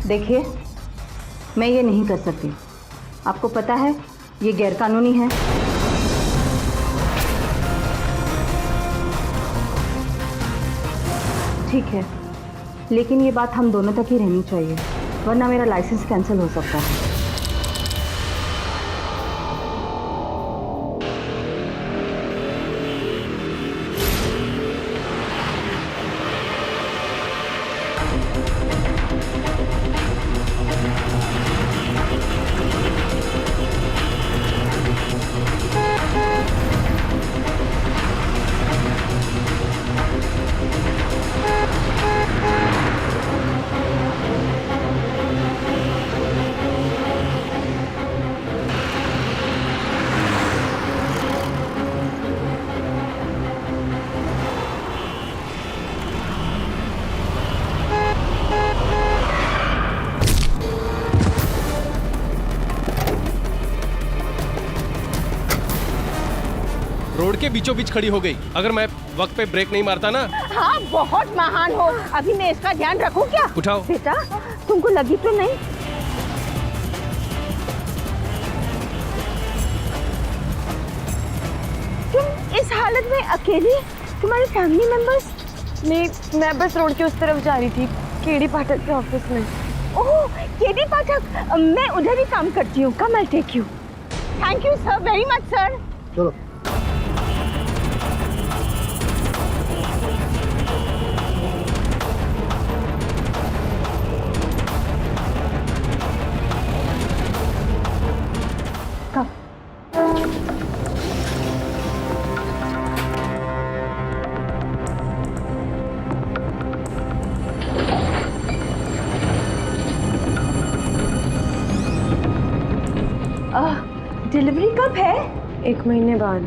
देखिए, मैं ये नहीं कर सकती। आपको पता है ये गैरकानूनी है। ठीक है, लेकिन ये बात हम दोनों तक ही रहनी चाहिए, वरना मेरा लाइसेंस कैंसिल हो सकता है। रोड के बीचों बीच खड़ी हो गई। अगर मैं वक्त पे ब्रेक नहीं मारता ना। हाँ, बहुत महान हो। अभी मैं इसका ध्यान रखूं क्या? उठाओ। बेटा, तुमको लगी तो नहीं? तुम इस हालत में अकेली? तुम्हारे फैमिली मेंबर्स? नहीं, मैं बस रोड के उस तरफ जा रही थी, केडी पाठक के ऑफिस में। ओह, केडी पाठक, मैं उधर ही काम करती हूँ। Come, I take you. Thank you sir, very much sir. चलो। डिलीवरी कब है? 1 महीने बाद।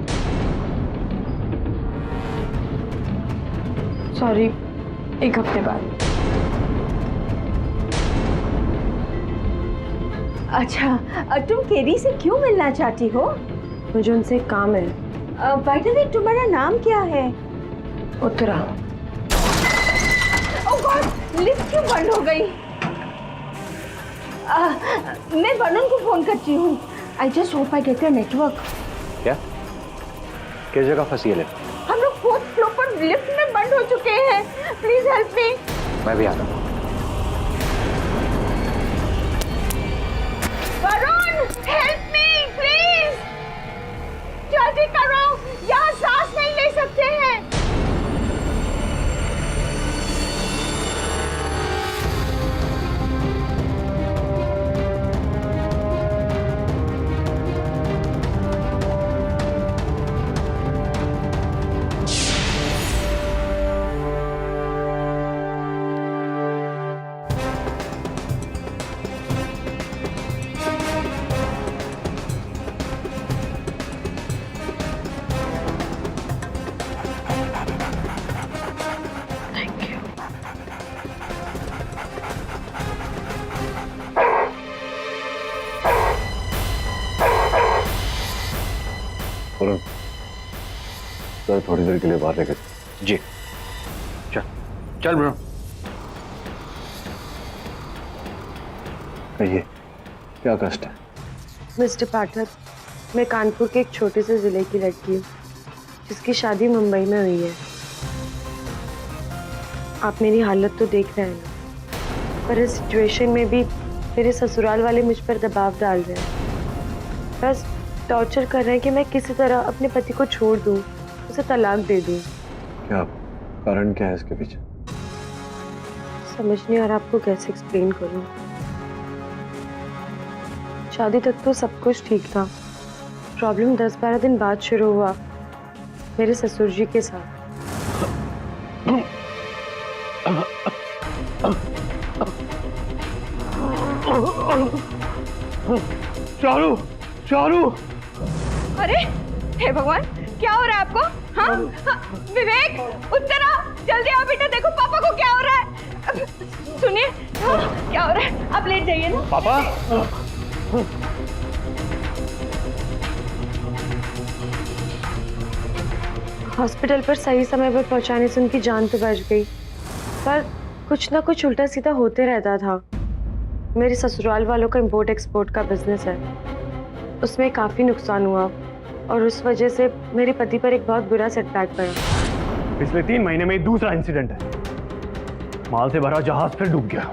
सॉरी, 1 हफ्ते बाद। अच्छा, तुम केडी से क्यों मिलना चाहती हो? मुझे उनसे एक काम है। बाय द वे, तुम्हारा नाम क्या है? उत्तरा। ओह गॉड, लिफ्ट क्यों बंद हो गई? मैं वरुण को फोन करती हूँ। I just hope I get your network. क्या? किस जगह फंसी है लिफ्ट? हम लोग 4th फ्लोर पर लिफ्ट में बंद हो चुके हैं। Please help me. मैं भी आता हूँ। Varun, help me please. जल्दी करो, यहाँ सांस नहीं ले सकते हैं। सर थोड़ी देर के लिए बाहर लेकर। जी चल चल ब्रो। कहिए क्या कष्ट है? मिस्टर पाठक, मैं कानपुर के एक छोटे से जिले की लड़की हूँ जिसकी शादी मुंबई में हुई है। आप मेरी हालत तो देख रहे हैं ना, पर इस सिचुएशन में भी मेरे ससुराल वाले मुझ पर दबाव डाल रहे हैं। बस टॉर्चर कर रहे हैं कि मैं किसी तरह अपने पति को छोड़ दूं, उसे तलाक दे दूं। क्या कारण क्या है इसके पीछे? समझ नहीं आ रहा आपको कैसे एक्सप्लेन करूं। शादी तक तो सब कुछ ठीक था, प्रॉब्लम 10-12 दिन बाद शुरू हुआ मेरे ससुर जी के साथ। चारू, चारू! अरे हे भगवान, क्या हो रहा है आपको? हाँ, विवेक, उत्तरा, जल्दी आओ बेटा, देखो पापा को क्या हो रहा है। सुनिए, क्या हो रहा है? आप लेट जाइए ना। पापा! हॉस्पिटल पर सही समय पर पहुंचाने से उनकी जान तो बच गई, पर कुछ ना कुछ उल्टा सीधा होते रहता था। मेरे ससुराल वालों का इंपोर्ट एक्सपोर्ट का बिजनेस है, उसमें काफ़ी नुकसान हुआ और उस वजह से मेरे पति पर एक बहुत बुरा सेटबैक पड़ा। पिछले 3 महीने में दूसरा इंसिडेंट है, माल से भरा जहाज फिर डूब गया।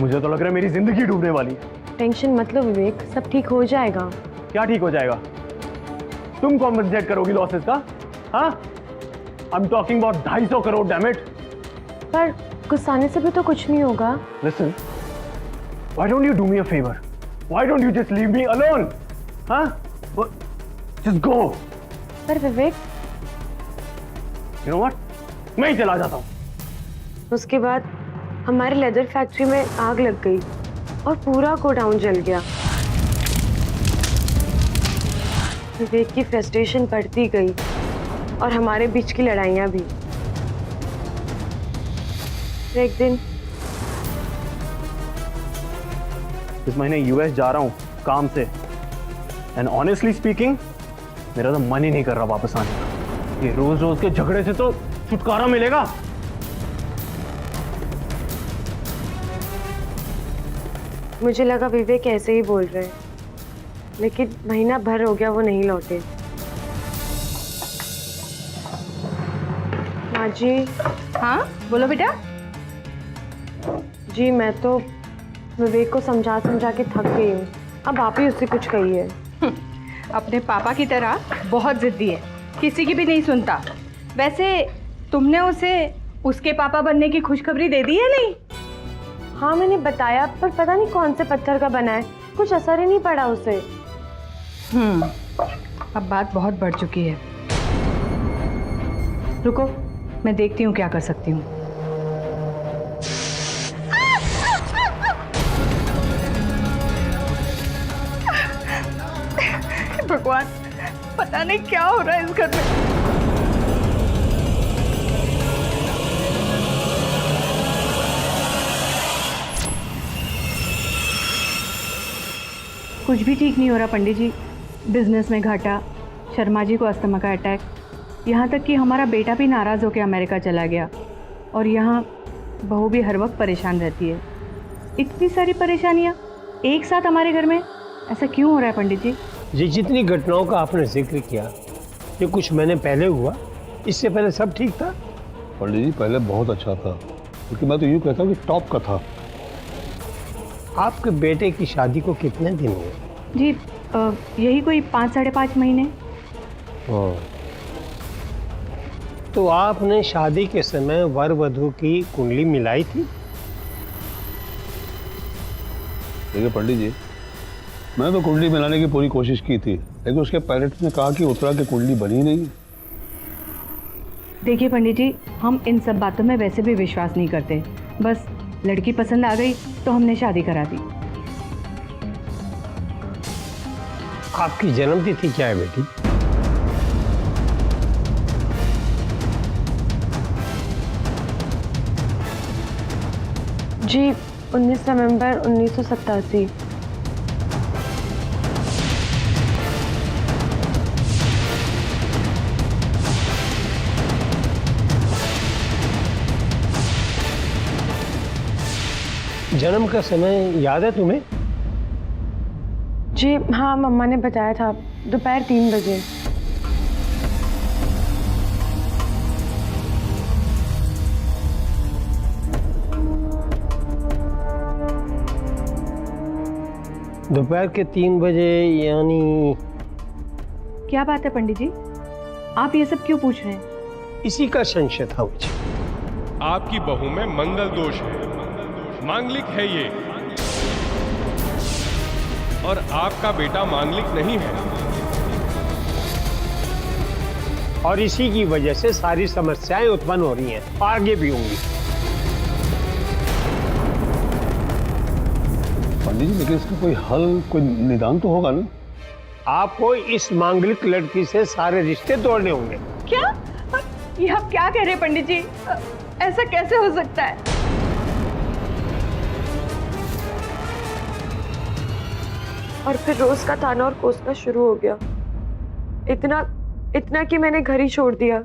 मुझे तो लग रहा है मेरी जिंदगी डूबने वाली है। टेंशन मत लो विवेक, सब ठीक हो जाएगा। क्या ठीक हो जाएगा? तुम कॉम्पनसेट करोगी लॉसेस का? हाँ, I am talking about 250 crore, damn it. पर गुस्साने से भी तो कुछ नहीं होगा। Listen, why don't you do me a favour? Why don't you just leave me alone? हाँ, जस्ट गो। पर विवेक, यू नो व्हाट, मैं ही चला जाता हूँ। उसके बाद हमारे लेदर फैक्ट्री में आग लग गई और पूरा गोडाउन जल गया। विवेक की फ्रस्ट्रेशन बढ़ती गई और हमारे बीच की लड़ाइयाँ भी। एक दिन इस महीने यूएस जा रहा हूँ काम से, एंड ऑनेस्टली स्पीकिंग मेरा तो मन ही नहीं कर रहा वापस आने का। ये रोज रोज के झगड़े से तो छुटकारा मिलेगा। मुझे लगा विवेक ऐसे ही बोल रहे हैं, लेकिन महीना भर हो गया वो नहीं लौटे। माँ जी। हाँ बोलो बेटा। जी मैं तो विवेक को समझा समझा के थक गई हूँ, अब आप ही उससे कुछ कहिए। अपने पापा की तरह बहुत जिद्दी है, किसी की भी नहीं सुनता। वैसे तुमने उसे उसके पापा बनने की खुशखबरी दे दी है नहीं? हाँ मैंने बताया, पर पता नहीं कौन से पत्थर का बना है, कुछ असर ही नहीं पड़ा उसे। अब बात बहुत बढ़ चुकी है। रुको, मैं देखती हूँ क्या कर सकती हूँ। भगवान, पता नहीं क्या हो रहा है इस घर में। कुछ भी ठीक नहीं हो रहा पंडित जी। बिजनेस में घाटा, शर्मा जी को अस्थमा का अटैक, यहाँ तक कि हमारा बेटा भी नाराज़ होकर अमेरिका चला गया, और यहाँ बहू भी हर वक्त परेशान रहती है। इतनी सारी परेशानियाँ एक साथ हमारे घर में, ऐसा क्यों हो रहा है पंडित जी? ये जितनी घटनाओं का आपने जिक्र किया, ये कुछ महीने पहले हुआ, इससे पहले सब ठीक था? पंडित जी पहले बहुत अच्छा था, क्योंकि मैं तो यूँ कहता हूँ कि टॉप का था। आपके बेटे की शादी को कितने दिन हुए? जी यही कोई 5 साढ़े 5 महीने। तो आपने शादी के समय वर वधू की कुंडली मिलाई थी? देखिए पंडित जी, मैं तो कुंडली मिलाने की पूरी कोशिश की थी, लेकिन उसके पेरेंट्स ने कहा कि उत्तरा की कुंडली बनी नहीं। देखिए पंडित जी, हम इन सब बातों में वैसे भी विश्वास नहीं करते। बस लड़की पसंद आ गई तो हमने शादी करा दी। आपकी जन्मतिथि क्या है बेटी? जी 19 नवंबर 1987। जन्म का समय याद है तुम्हें? जी हाँ, मम्मा ने बताया था, दोपहर 3 बजे। दोपहर के 3 बजे यानी? क्या बात है पंडित जी, आप ये सब क्यों पूछ रहे हैं? इसी का संशय था मुझे। आपकी बहू में मंगल दोष है, मांगलिक है ये, और आपका बेटा मांगलिक नहीं है। और इसी की वजह से सारी समस्याएं उत्पन्न हो रही हैं, आगे भी होंगी। पंडित जी लेकिन इसका कोई हल, कोई निदान तो होगा ना? आपको इस मांगलिक लड़की से सारे रिश्ते तोड़ने होंगे। क्या? ये आप क्या कह रहे हैं पंडित जी? ऐसा कैसे हो सकता है? और फिर रोज का ताना और कोसना शुरू हो गया। इतना कि मैंने घर ही छोड़ दिया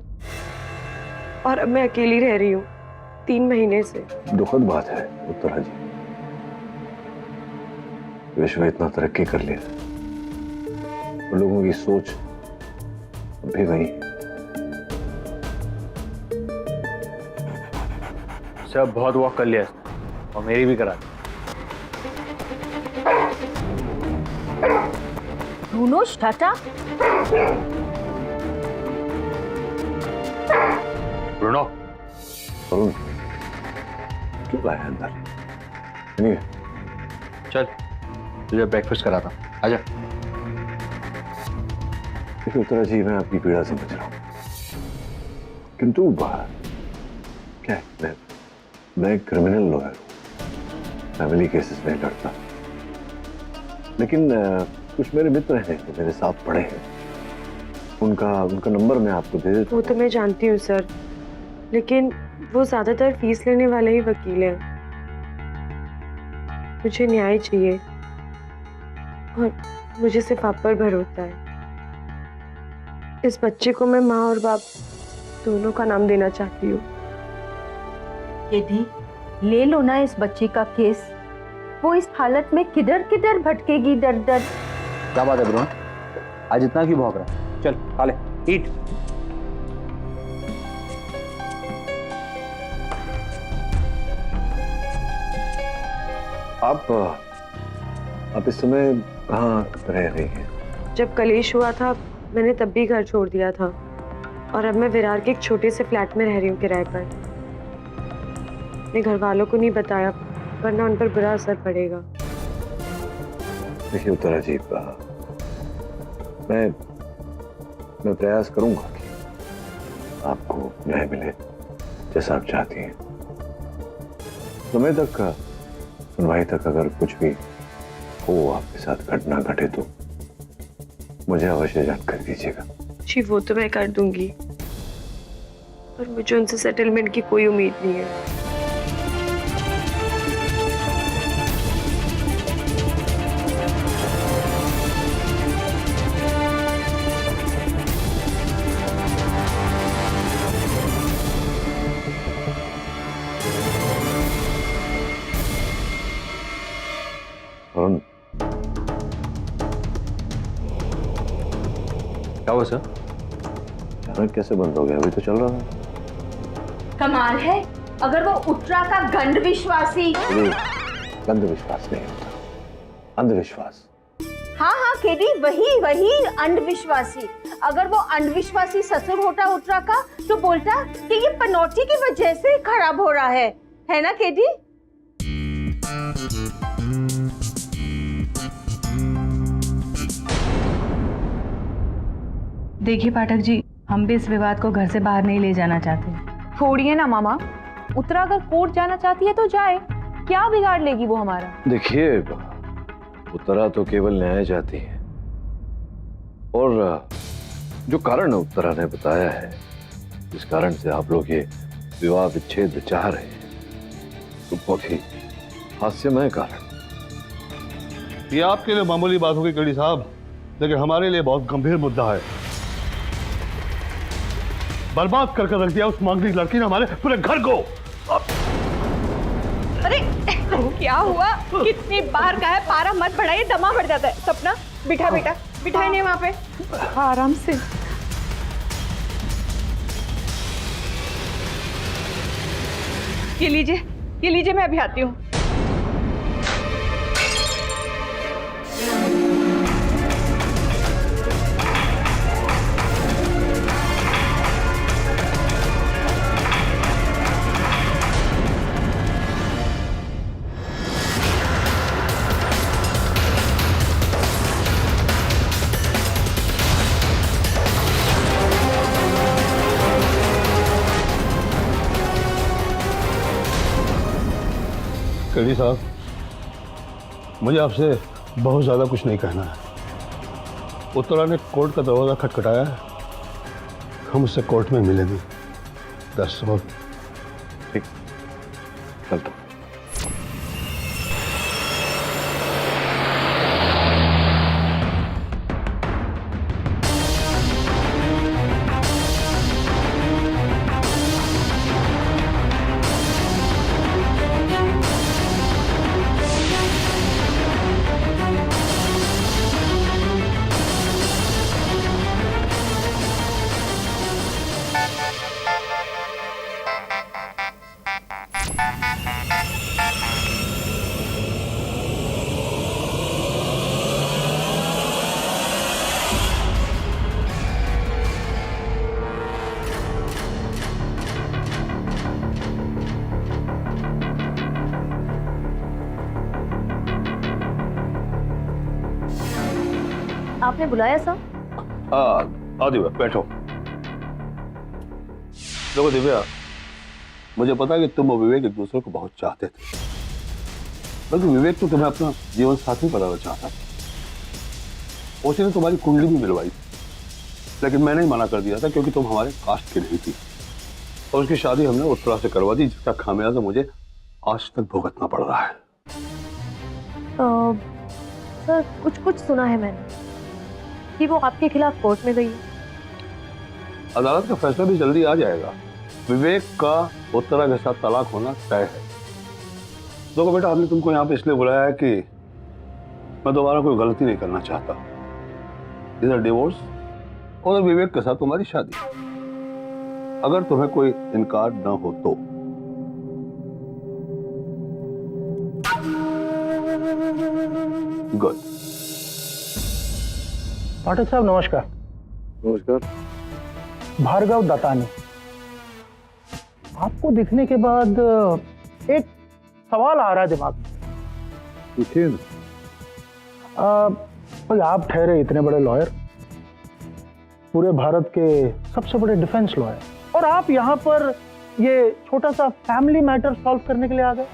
और अब मैं अकेली रह रही हूँ 3 महीने से। दुखद बात है उत्तरा जी, विश्व इतना तरक्की कर लिया, तो लोगों की सोच भी वही है। सब बहुत वॉक कर लिया इसने, और मेरी भी करा दी। Bruno shut up. Bruno, Varun क्यों लाया अंदर? नहीं, चल तुझे ब्रेकफास्ट कराता हूं, आजा। देखिए उत्तरा जी, मैं आपकी पीड़ा समझ रहा हूँ, किंतु क्या है, मैं क्रिमिनल लॉयर हूँ, फैमिली केसेस में लड़ता, लेकिन कुछ मेरे मित्र हैं जो मेरे साथ पढ़े हैं, उनका नंबर मैं आपको दे देता वो तो मैं जानती हूँ सर, लेकिन वो ज्यादातर फीस लेने वाले ही वकील हैं। मुझे न्याय चाहिए और मुझे सिर्फ आप पर भरोसा है। इस बच्चे को मैं माँ और बाप दोनों का नाम देना चाहती हूँ। यदि ले लो ना इस बच्ची का केस, वो इस हालत में किधर किधर भटकेगी दर दर। क्या बात है ब्रूनो, आज इतना क्यों भौंक रहा है? चल खा ले, ईट। आप इस समय कहाँ रह रही हैं? जब कलेश हुआ था मैंने तब भी घर छोड़ दिया था, और अब मैं विरार के एक छोटे से फ्लैट में रह रही हूँ किराए पर। अपने घर वालों को नहीं बताया, वरना उन पर बुरा असर पड़ेगा। देखिए उत्तरा जी, मैं प्रयास करूंगा कि आपको न्याय मिले जैसा आप चाहती हैं। समय तक सुनवाई तक अगर कुछ भी हो, आपके साथ घटना घटे, तो मुझे अवश्य जानकारी दीजिएगा। जी वो तो मैं कर दूंगी, पर मुझे उनसे सेटलमेंट की कोई उम्मीद नहीं है। वरुण, क्या हुआ सर? अचानक कैसे बंद हो गया? अभी तो चल रहा है। कमाल है, अगर वो उत्तरा का गंड विश्वासी। अंधविश्वास नहीं होता, अंधविश्वास। हाँ हाँ केडी, वही अंधविश्वासी। अगर वो अंधविश्वासी ससुर होता उत्तरा का, तो बोलता कि ये पनौती की वजह से खराब हो रहा है ना केडी? देखिए पाठक जी, हम भी इस विवाद को घर से बाहर नहीं ले जाना चाहते। छोड़िए ना मामा, उत्तरा अगर कोर्ट जाना चाहती है तो जाए, क्या बिगाड़ लेगी वो हमारा? देखिए उत्तरा तो केवल न्याय चाहती है, और जो कारण उत्तरा ने बताया है, जिस कारण से आप लोग ये विवाह विच्छेद चाह रहे हैं, तो बहुत ही हास्यमय कारण। ये आपके लिए मामूली बात होगी केडी साहब, लेकिन हमारे लिए बहुत गंभीर मुद्दा है। बर्बाद करके रख दिया उस मांगलिक लड़की ने हमारे पूरे घर को। अरे क्या हुआ? कितनी बार कहा है पारा मत बढ़ाइए, दमा बढ़ जाता है। सपना बिठा बेटा, बिठाए नहीं वहां पे, आराम से। ये लीजिए मैं अभी आती हूँ। केडी साहब, मुझे आपसे बहुत ज्यादा कुछ नहीं कहना है। उत्तरा ने कोर्ट का दरवाजा खटखटाया है, हम उससे कोर्ट में मिलेंगे। That's all. ठीक, चलता हूं। आपने बुलाया साहब? आ दिव्या बैठो। देखो दिव्या, मुझे पता है कि तुम और विवेक एक दूसरे को बहुत चाहते थे, बल्कि विवेक तो तुम्हें अपना जीवन साथी बनाना चाहता था। उसने तुम्हारी कुंडली भी मिलवाई, लेकिन मैंने ही मना कर दिया था क्योंकि तुम हमारे कास्ट की नहीं थी, और उसकी शादी हमने उत्तरा से करवा दी, जिसका खामियाजा मुझे आज तक भुगतना पड़ रहा है। सर कुछ सुना है मैंने कि वो आपके खिलाफ कोर्ट में गई है। अदालत का फैसला भी जल्दी आ जाएगा। विवेक का उत्तरा के साथ तलाक होना तय है। देखो बेटा, हमने तुमको यहाँ पे इसलिए बुलाया है कि मैं दोबारा कोई गलती नहीं करना चाहता। इधर डिवोर्स और विवेक के साथ तुम्हारी शादी। अगर तुम्हें कोई इनकार न हो तो। गुड। पाठक साहब नमस्कार। नमस्कार। भार्गव दत्तानी। आपको दिखने के बाद एक सवाल आ रहा है दिमाग में। पूछिए ना। भाई आप ठहरे इतने बड़े लॉयर, पूरे भारत के सबसे बड़े डिफेंस लॉयर, और आप यहाँ पर ये छोटा सा फैमिली मैटर सॉल्व करने के लिए आ गए।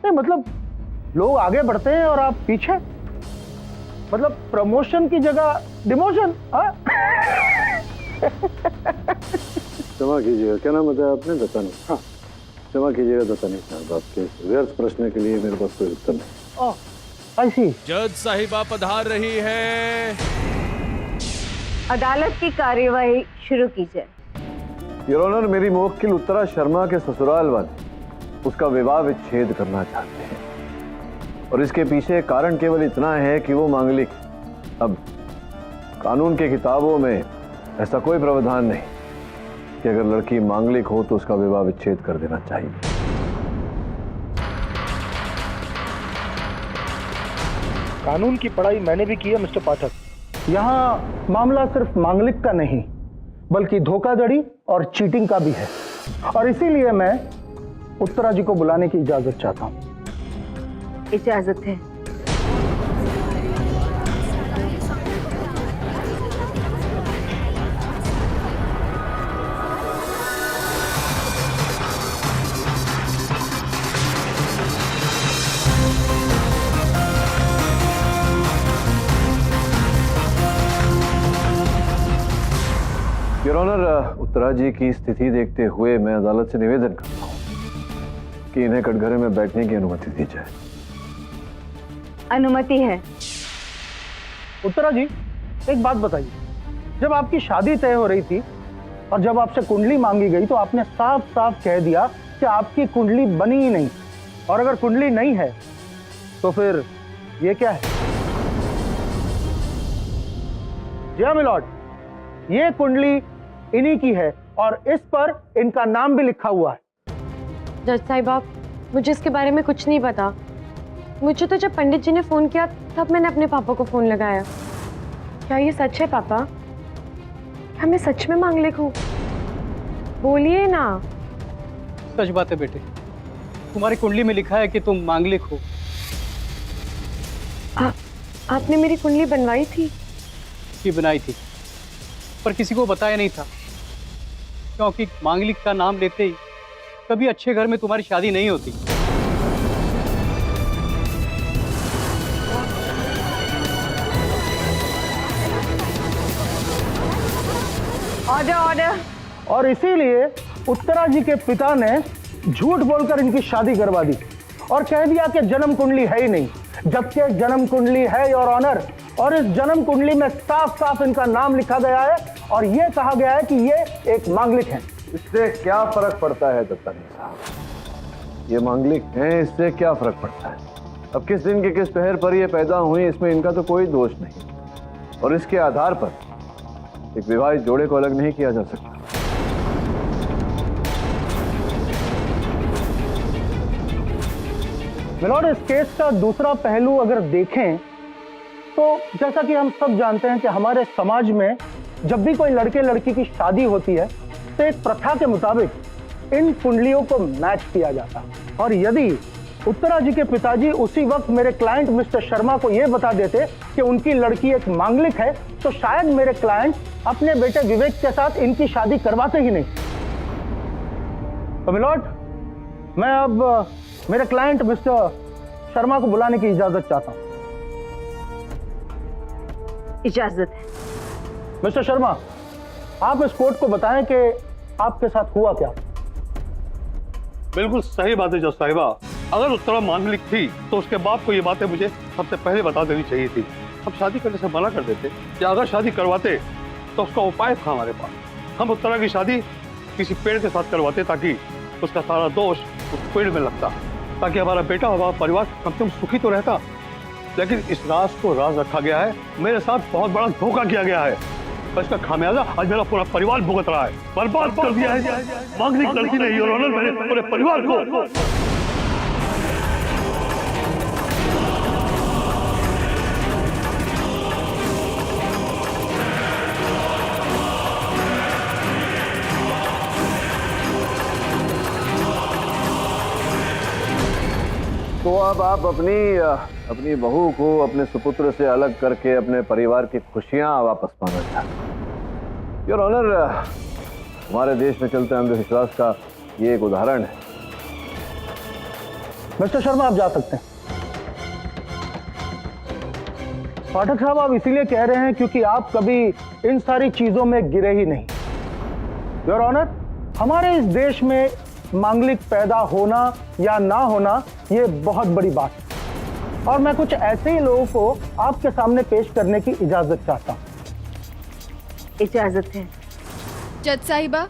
नहीं मतलब लोग आगे बढ़ते हैं और आप पीछे, मतलब प्रमोशन की जगह डिमोशन। क्षमा कीजिएगा, क्या नाम बताया आपने? दत्तानी। हाँ, क्षमा कीजिएगा दत्तानी साहब, आपके व्यर्थ प्रश्न के लिए मेरे पास कोई उत्तर नहीं। ऐसी जज साहिबा पधार रही है। अदालत की कार्यवाही शुरू कीजिए। योर ऑनर, मेरी मुवक्किल उत्तरा शर्मा के ससुराल वाले उसका विवाह विच्छेद करना चाहते हैं, और इसके पीछे कारण केवल इतना है कि वो मांगलिक। अब कानून की किताबों में ऐसा कोई प्रावधान नहीं कि अगर लड़की मांगलिक हो तो उसका विवाह विच्छेद कर देना चाहिए। कानून की पढ़ाई मैंने भी की है मिस्टर पाठक। यहाँ मामला सिर्फ मांगलिक का नहीं, बल्कि धोखाधड़ी और चीटिंग का भी है, और इसीलिए मैं उत्तरा जी को बुलाने की इजाजत चाहता हूँ। इजाजत है। योर ऑनर, उत्तरा जी की स्थिति देखते हुए मैं अदालत से निवेदन करता हूँ कि इन्हें कटघरे में बैठने की अनुमति दी जाए। अनुमति है। उत्तरा जी एक बात बताइए, जब आपकी शादी तय हो रही थी और जब आपसे कुंडली मांगी गई तो आपने साफ साफ कह दिया कि आपकी कुंडली बनी ही नहीं, और अगर कुंडली नहीं है तो फिर ये क्या है? जी हाँ मिलॉर्ड, ये कुंडली इन्हीं की है और इस पर इनका नाम भी लिखा हुआ है। जज साहिबा, मुझे इसके बारे में कुछ नहीं पता। मुझे तो जब पंडित जी ने फोन किया तब मैंने अपने पापा को फोन लगाया। क्या ये सच है पापा? क्या मैं सच में मांगलिक हूँ? बोलिए ना। सच बात है बेटे, तुम्हारी कुंडली में लिखा है कि तुम मांगलिक हो। आपने मेरी कुंडली बनवाई थी? की बनाई थी, पर किसी को बताया नहीं था, क्योंकि मांगलिक का नाम लेते ही कभी अच्छे घर में तुम्हारी शादी नहीं होती। Order order. और इसीलिए उत्तरा जी के पिता ने झूठ बोलकर इनकी शादी करवा दी और कह दिया कि जन्म कुंडली है ही नहीं, जबकि जन्म कुंडली है योर ऑनर, और इस जन्म कुंडली में साफ साफ इनका नाम लिखा गया है और यह कहा गया है कि ये एक मांगलिक हैं। इससे क्या फर्क पड़ता है दत्तानी साहब? ये मांगलिक हैं, इससे क्या फर्क पड़ता है? अब किस दिन के किस पहर पर ये पैदा हुई, इसमें इनका तो कोई दोष नहीं, और इसके आधार पर एक विवाहित जोड़े को अलग नहीं किया जा सकता। मिलॉर्ड, इस केस का दूसरा पहलू अगर देखें तो जैसा कि हम सब जानते हैं कि हमारे समाज में जब भी कोई लड़के लड़की की शादी होती है तो एक प्रथा के मुताबिक इन कुंडलियों को मैच किया जाता है, और यदि उत्तरा जी के पिताजी उसी वक्त मेरे क्लाइंट मिस्टर शर्मा को यह बता देते कि उनकी लड़की एक मांगलिक है, तो शायद मेरे क्लाइंट अपने बेटे विवेक के साथ इनकी शादी करवाते ही नहीं। तो मिलॉर्ड, मैं अब मेरे क्लाइंट मिस्टर शर्मा को बुलाने की इजाजत चाहता हूं। इजाजत है। मिस्टर शर्मा, आप इस कोर्ट को बताएं कि आपके साथ हुआ क्या। बिल्कुल सही बात है जज साहिबा। अगर उत्तरा मांगलिक थी तो उसके बाप को ये बातें मुझे सबसे पहले बता देनी चाहिए थी। हम शादी करने से मना कर देते, या अगर शादी करवाते तो उसका उपाय था हमारे पास। हम उत्तरा की शादी किसी पेड़ के साथ करवाते ताकि उसका सारा दोष उस पेड़ में लगता, ताकि हमारा बेटा हमारा परिवार कम से कम सुखी तो रहता। लेकिन इस राज को राज रखा गया है, मेरे साथ बहुत बड़ा धोखा किया गया है। पर इसका खामियाजा आज मेरा पूरा परिवार भुगत रहा है। बर्बाद कर दिया है मांगलिक लड़की ने योर ऑनर मेरे पूरे परिवार को। तो अब आप अपनी बहू को अपने सुपुत्र से अलग करके अपने परिवार की खुशियां वापस पाना चाहते। योर ऑनर, हमारे देश में चलते अंधविश्वास का ये एक उदाहरण है। मिस्टर शर्मा, आप जा सकते हैं। पाठक साहब, आप इसीलिए कह रहे हैं क्योंकि आप कभी इन सारी चीजों में गिरे ही नहीं। योर ऑनर, हमारे इस देश में मांगलिक पैदा होना या ना होना ये बहुत बड़ी बात है, और मैं कुछ ऐसे ही लोगों को आपके सामने पेश करने की इजाजत चाहता हूं। इजाजत है। जज साहिबा,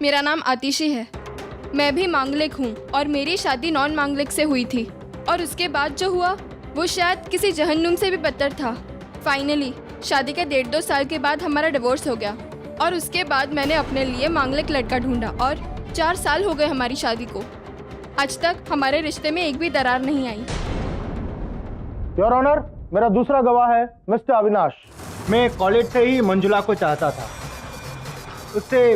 मेरा नाम आतिशी है। मैं भी मांगलिक हूँ और मेरी शादी नॉन मांगलिक से हुई थी, और उसके बाद जो हुआ वो शायद किसी जहन्नुम से भी बदतर था। फाइनली शादी के 1.5-2 साल के बाद हमारा डिवोर्स हो गया, और उसके बाद मैंने अपने लिए मांगलिक लड़का ढूंढा, और 4 साल हो गए हमारी शादी को। आज तक हमारे रिश्ते में एक भी दरार नहीं आई। योर ऑनर, मेरा दूसरा गवाह है मिस्टर अविनाश। मैं कॉलेज से ही मंजुला को चाहता था, उससे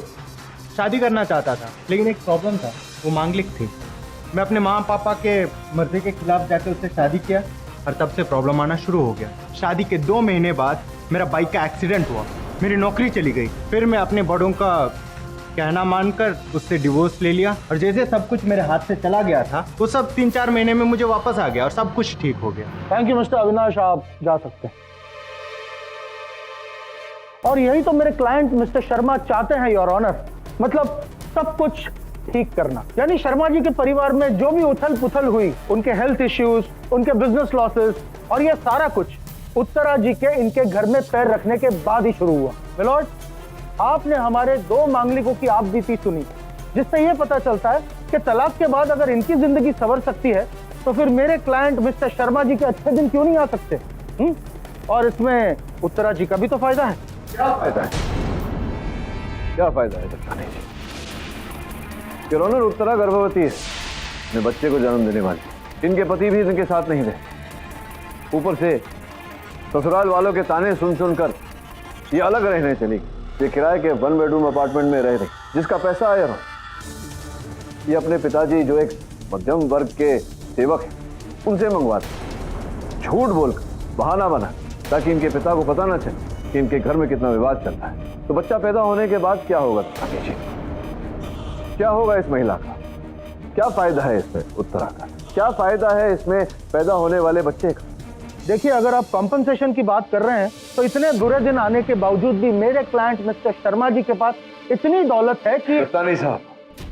शादी करना चाहता था, लेकिन एक प्रॉब्लम था, वो मांगलिक थी। मैं अपने माँ पापा के मर्जी के खिलाफ जाकर उससे शादी किया, और तब से प्रॉब्लम आना शुरू हो गया। शादी के 2 महीने बाद मेरा बाइक का एक्सीडेंट हुआ, मेरी नौकरी चली गई। फिर मैं अपने बड़ों का कहना मानकर उससे डिवोर्स ले लिया, और जैसे सब कुछ मेरे हाथ से चला गया था वो सब 3-4 महीने में मुझे वापस आ गया और सब कुछ ठीक हो गया। थैंक यू मिस्टर अविनाश, आप जा सकते हैं। और यही तो मेरे क्लाइंट मिस्टर शर्मा चाहते हैं योर ऑनर, मतलब सब कुछ ठीक करना। यानी शर्मा जी के परिवार में जो भी उथल पुथल हुई, उनके हेल्थ इश्यूज, उनके बिजनेस लॉसेस, और ये सारा कुछ उत्तरा जी के इनके घर में पैर रखने के बाद ही शुरू हुआ। मिलॉर्ड, आपने हमारे 2 मांगलिकों की आपबीती सुनी, जिससे यह पता चलता है कि तलाक के बाद अगर इनकी जिंदगी संवर सकती है तो फिर मेरे क्लाइंट मिस्टर शर्मा जी के अच्छे दिन क्यों नहीं आ सकते? और इसमें उत्तरा जी का भी तो फायदा है। क्या फायदा है? क्या फायदा है बताने जी? योर ऑनर, उत्तरा गर्भवती है, अपने बच्चे को जन्म देने वाली। इनके पति भी इनके साथ नहीं थे, ऊपर से ससुराल वालों के ताने सुन सुनकर ये अलग रहने चली। ये किराए के 1 बेडरूम अपार्टमेंट में रह रही, जिसका पैसा आया हो ये अपने पिताजी जो एक मध्यम वर्ग के सेवक हैं उनसे मंगवाते, झूठ बोलकर बहाना बना, ताकि इनके पिता को पता ना चले कि इनके घर में कितना विवाद चलता है। तो बच्चा पैदा होने के बाद क्या होगा जी? क्या होगा इस महिला का? क्या फायदा है इसमें उत्तरा का? क्या फायदा है इसमें पैदा होने वाले बच्चे का? देखिए, अगर आप कॉम्पनसेशन की बात कर रहे हैं तो इतने बुरे दिन आने के बावजूद भी मेरे क्लाइंट मिस्टर शर्मा जी के पास इतनी दौलत है कि नहीं साहब,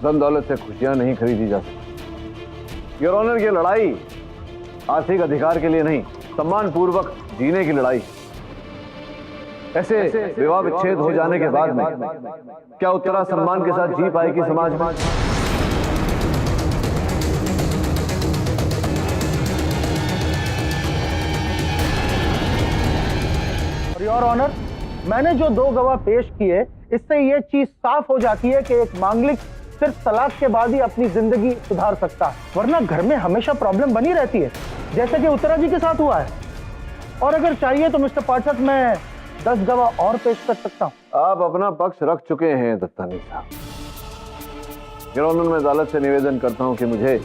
धन दौलत से खुशियां नहीं खरीदी जा सकती। योर ऑनर, ये लड़ाई आर्थिक अधिकार के लिए नहीं, सम्मान पूर्वक जीने की लड़ाई। ऐसे विवाह विच्छेद हो जाने के बाद में क्या उत्तरा सम्मान के साथ जी पाएगी समाज में? योर ऑनर, मैंने जो 2 गवाह पेश किए, इससे ये चीज साफ हो जाती है कि एक मांगलिक सिर्फ तलाक के बाद ही अपनी जिंदगी सुधार सकता है, वरना घर में हमेशा प्रॉब्लम बनी रहती है, जैसे कि उत्तरा जी के साथ हुआ है। और अगर चाहिए तो मिस्टर पाठक, मैं 10 गवाह और पेश कर सकता हूं। आप अपना पक्ष रख चुके हैं दत्तानी साहब। योर ऑनर, मैं अदालत से निवेदन करता हूं कि मुझे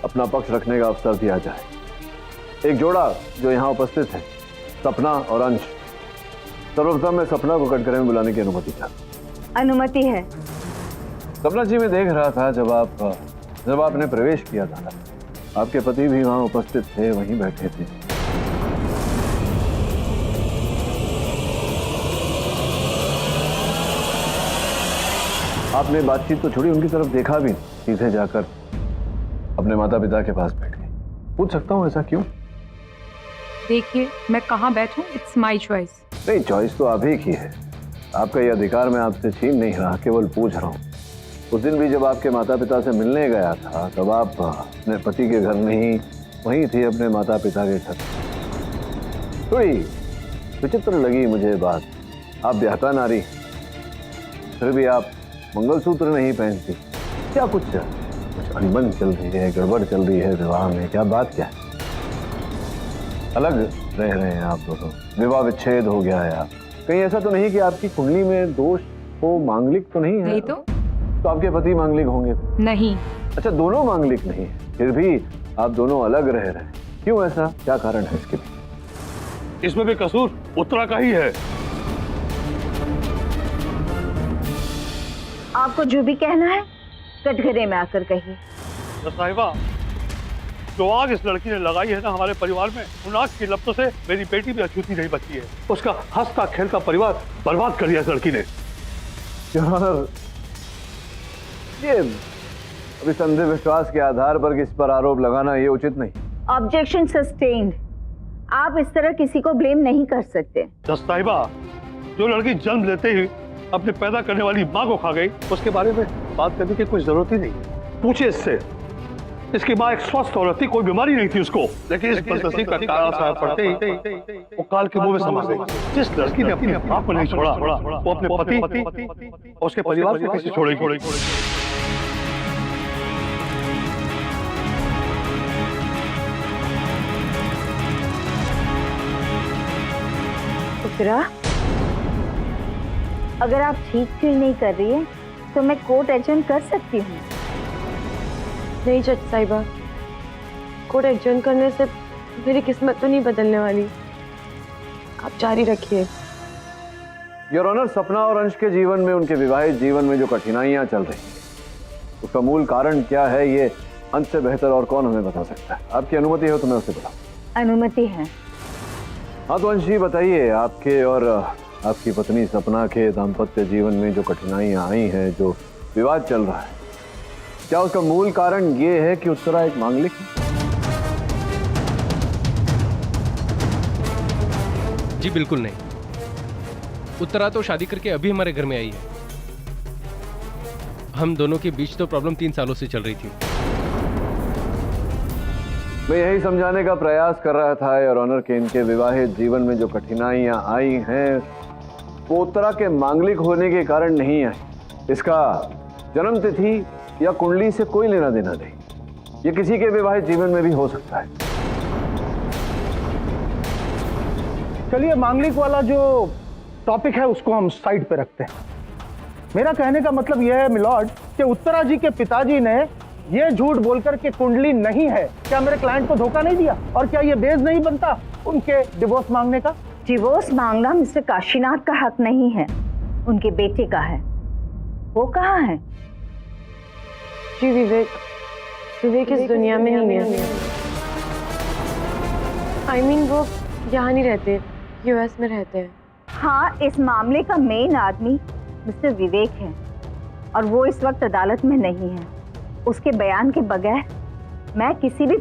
अपना पक्ष रखने का अवसर दिया जाए। एक जोड़ा जो यहाँ उपस्थित है, सपना और अंश, सर्वप्रथम मैं सपना को कटघरे में बुलाने की अनुमति चाहता। अनुमति है। सपना जी, मैं देख रहा था जब आपने प्रवेश किया था, आपके पति भी वहां उपस्थित थे, वहीं बैठे थे। आपने बातचीत तो छोड़ी, उनकी तरफ देखा भी नहीं, सीधे जाकर अपने माता पिता के पास बैठ गए। पूछ सकता हूँ ऐसा क्यों? देखिए, मैं कहाँ बैठूं, इट्स माय चॉइस। नहीं, चॉइस तो आप ही की है, आपका ये अधिकार मैं आपसे छीन नहीं रहा, केवल पूछ रहा हूँ। उस दिन भी जब आपके माता पिता से मिलने गया था, तब आप अपने पति के घर नहीं, वहीं थे अपने माता पिता के घर। थोड़ी विचित्र लगी मुझे बात। आप ब्याहता नारी, फिर भी आप मंगलसूत्र नहीं पहनती। क्या कुछ अनबन चल रही है, गड़बड़ चल रही है विवाह में? क्या बात क्या है? अलग रह रहे हैं आप दोनों, विवाह विच्छेद हो गया है। आप कहीं ऐसा तो नहीं कि आपकी कुंडली में दोष हो, मांगलिक तो नहीं है? नहीं तो आपके पति मांगलिक होंगे? नहीं। अच्छा, दोनों मांगलिक नहीं है, फिर भी आप दोनों अलग रह रहे हैं, क्यों? ऐसा क्या कारण है इसके पीछे? इसमें भी कसूर उत्तरा का ही है। आपको जो भी कहना है कटघरे में आकर कहिए। साहिबा, जो आग इस लड़की ने लगाई है ना हमारे परिवार में, उन आग की लपटों से मेरी बेटी भी अछूती नहीं बची है। उसका हंसता खेलता परिवार बर्बाद कर दिया इस लड़की ने। यार, ये अभी संदेह विश्वास के आधार पर किस पर आरोप लगाना ये उचित नहीं। Objection sustained. आप इस तरह किसी को ब्लेम नहीं कर सकते। साहिबा, जो लड़की जन्म लेते ही अपने पैदा करने वाली माँ को खा गई, उसके बारे में बात करने की कोई जरूरत ही नहीं। पूछे इससे, इसकी माँ एक स्वस्थ औरत थी, कोई बीमारी नहीं थी उसको, लेकिन इस बदनसीब का काला साया पड़ते ही वो काल के मुंह में समा गई। जिस लड़की ने अपनी माँ को नहीं छोड़ा, वो अपने पति और उसके परिवार को कैसे छोड़ेगी? उत्तरा, अगर आप ठीक फील नहीं कर रही है तो मैं कोर्ट एडजर्न कर सकती हूँ। नहीं जज साहिबा, कोर्ट एडजर्न करने से मेरी किस्मत तो नहीं बदलने वाली। आप जारी रखिए। योर ऑनर, सपना और अंश के जीवन में, उनके विवाहित जीवन में जो कठिनाइयां चल रही हैं, उसका मूल कारण क्या है, ये अंश से बेहतर और कौन हमें बता सकता है? आपकी अनुमति हो तो मैं उसे बताऊं। अनुमति है। हाँ तो अंश जी बताइए, आपके और आपकी पत्नी सपना के दाम्पत्य जीवन में जो कठिनाइयां आई हैं, जो विवाद चल रहा है, क्या उसका मूल कारण ये है कि उत्तरा एक मांगलिक है? जी बिल्कुल नहीं। उत्तरा तो शादी करके अभी हमारे घर में आई है। हम दोनों के बीच तो प्रॉब्लम 3 सालों से चल रही थी। मैं यही समझाने का प्रयास कर रहा था योर ऑनर कि इनके विवाहित जीवन में जो कठिनाइयां आई हैं, वो उत्तरा के मांगलिक होने के कारण नहीं आई। इसका जन्म तिथि या कुंडली से कोई लेना देना नहीं। ये किसी के विवाहित जीवन में भी हो सकता है। चलिए, मांगलिक वाला जो टॉपिक है उसको हम साइड पे रखते हैं। मेरा कहने का मतलब यह है मिलॉर्ड कि उत्तरा जी के पिताजी ने यह झूठ बोलकर के कुंडली नहीं है, क्या मेरे क्लाइंट को धोखा नहीं दिया? और क्या यह बेस नहीं बनता उनके डिवोर्स मांगने का? डिवोर्स मांगना मिस्टर काशीनाथ का हक नहीं है, उनके बेटे का है। वो कहाँ है? जी विवेक इस दुनिया में नहीं है। I mean, वो यहाँ नहीं रहते, यूएस में रहते हैं। हाँ, इस मामले का मेन आदमी मिस्टर विवेक है और वो इस वक्त अदालत में नहीं है। उसके बयान के बगैर मैं किसी भी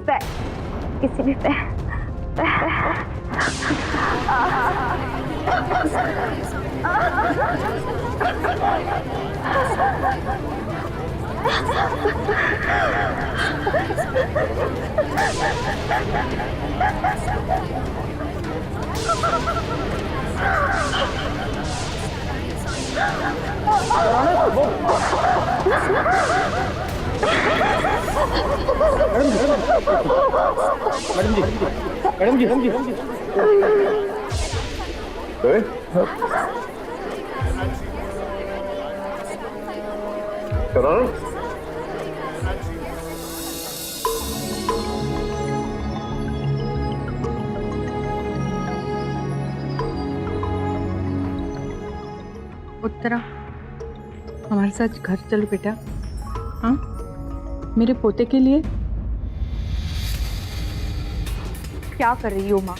मैडम जी उत्तरा, हमारे साथ घर चलो बेटा। हाँ, मेरे पोते के लिए। क्या कर रही हो माँ?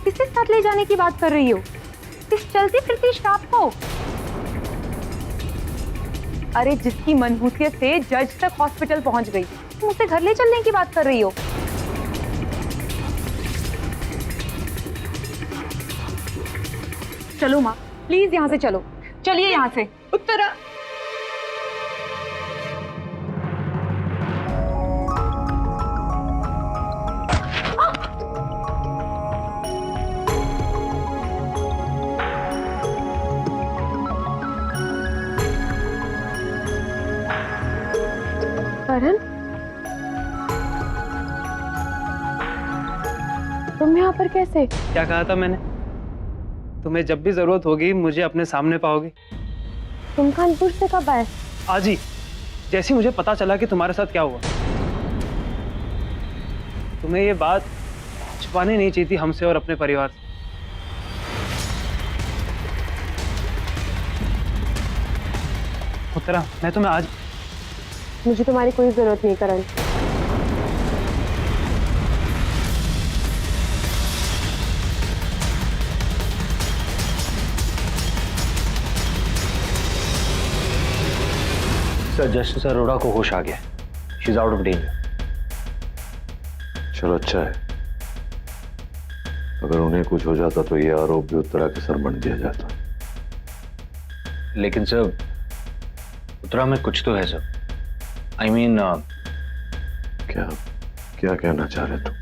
किसके साथ ले जाने की बात कर रही हो? इस चलती फिरती श्राप को? अरे जिसकी मनहूसियत से जज तक हॉस्पिटल पहुंच गई, तुम उसे घर ले चलने की बात कर रही हो? चलो माँ, प्लीज यहाँ से चलो। चलिए यहाँ से। उत्तरा, करण, तुम यहाँ पर कैसे? क्या कहा था मैंने? तुम्हें जब भी जरूरत होगी मुझे अपने सामने पाओगे। तुम कानपुर से कब आए? आज ही, जैसे मुझे पता चला कि तुम्हारे साथ क्या हुआ। तुम्हें ये बात छुपानी नहीं चाहिए थी हमसे और अपने परिवार से। उत्तरा, मैं तुम्हें आज... मुझे तुम्हारी कोई जरूरत नहीं करण। सर, जस्टिस अरोड़ा को होश आ गया। She is out of danger. चलो अच्छा है, अगर उन्हें कुछ हो जाता तो ये आरोप भी उत्तरा के सर बन दिया जाता। लेकिन सर, उत्तरा में कुछ तो है सर। I mean, क्या क्या कहना चाह रहे तुम?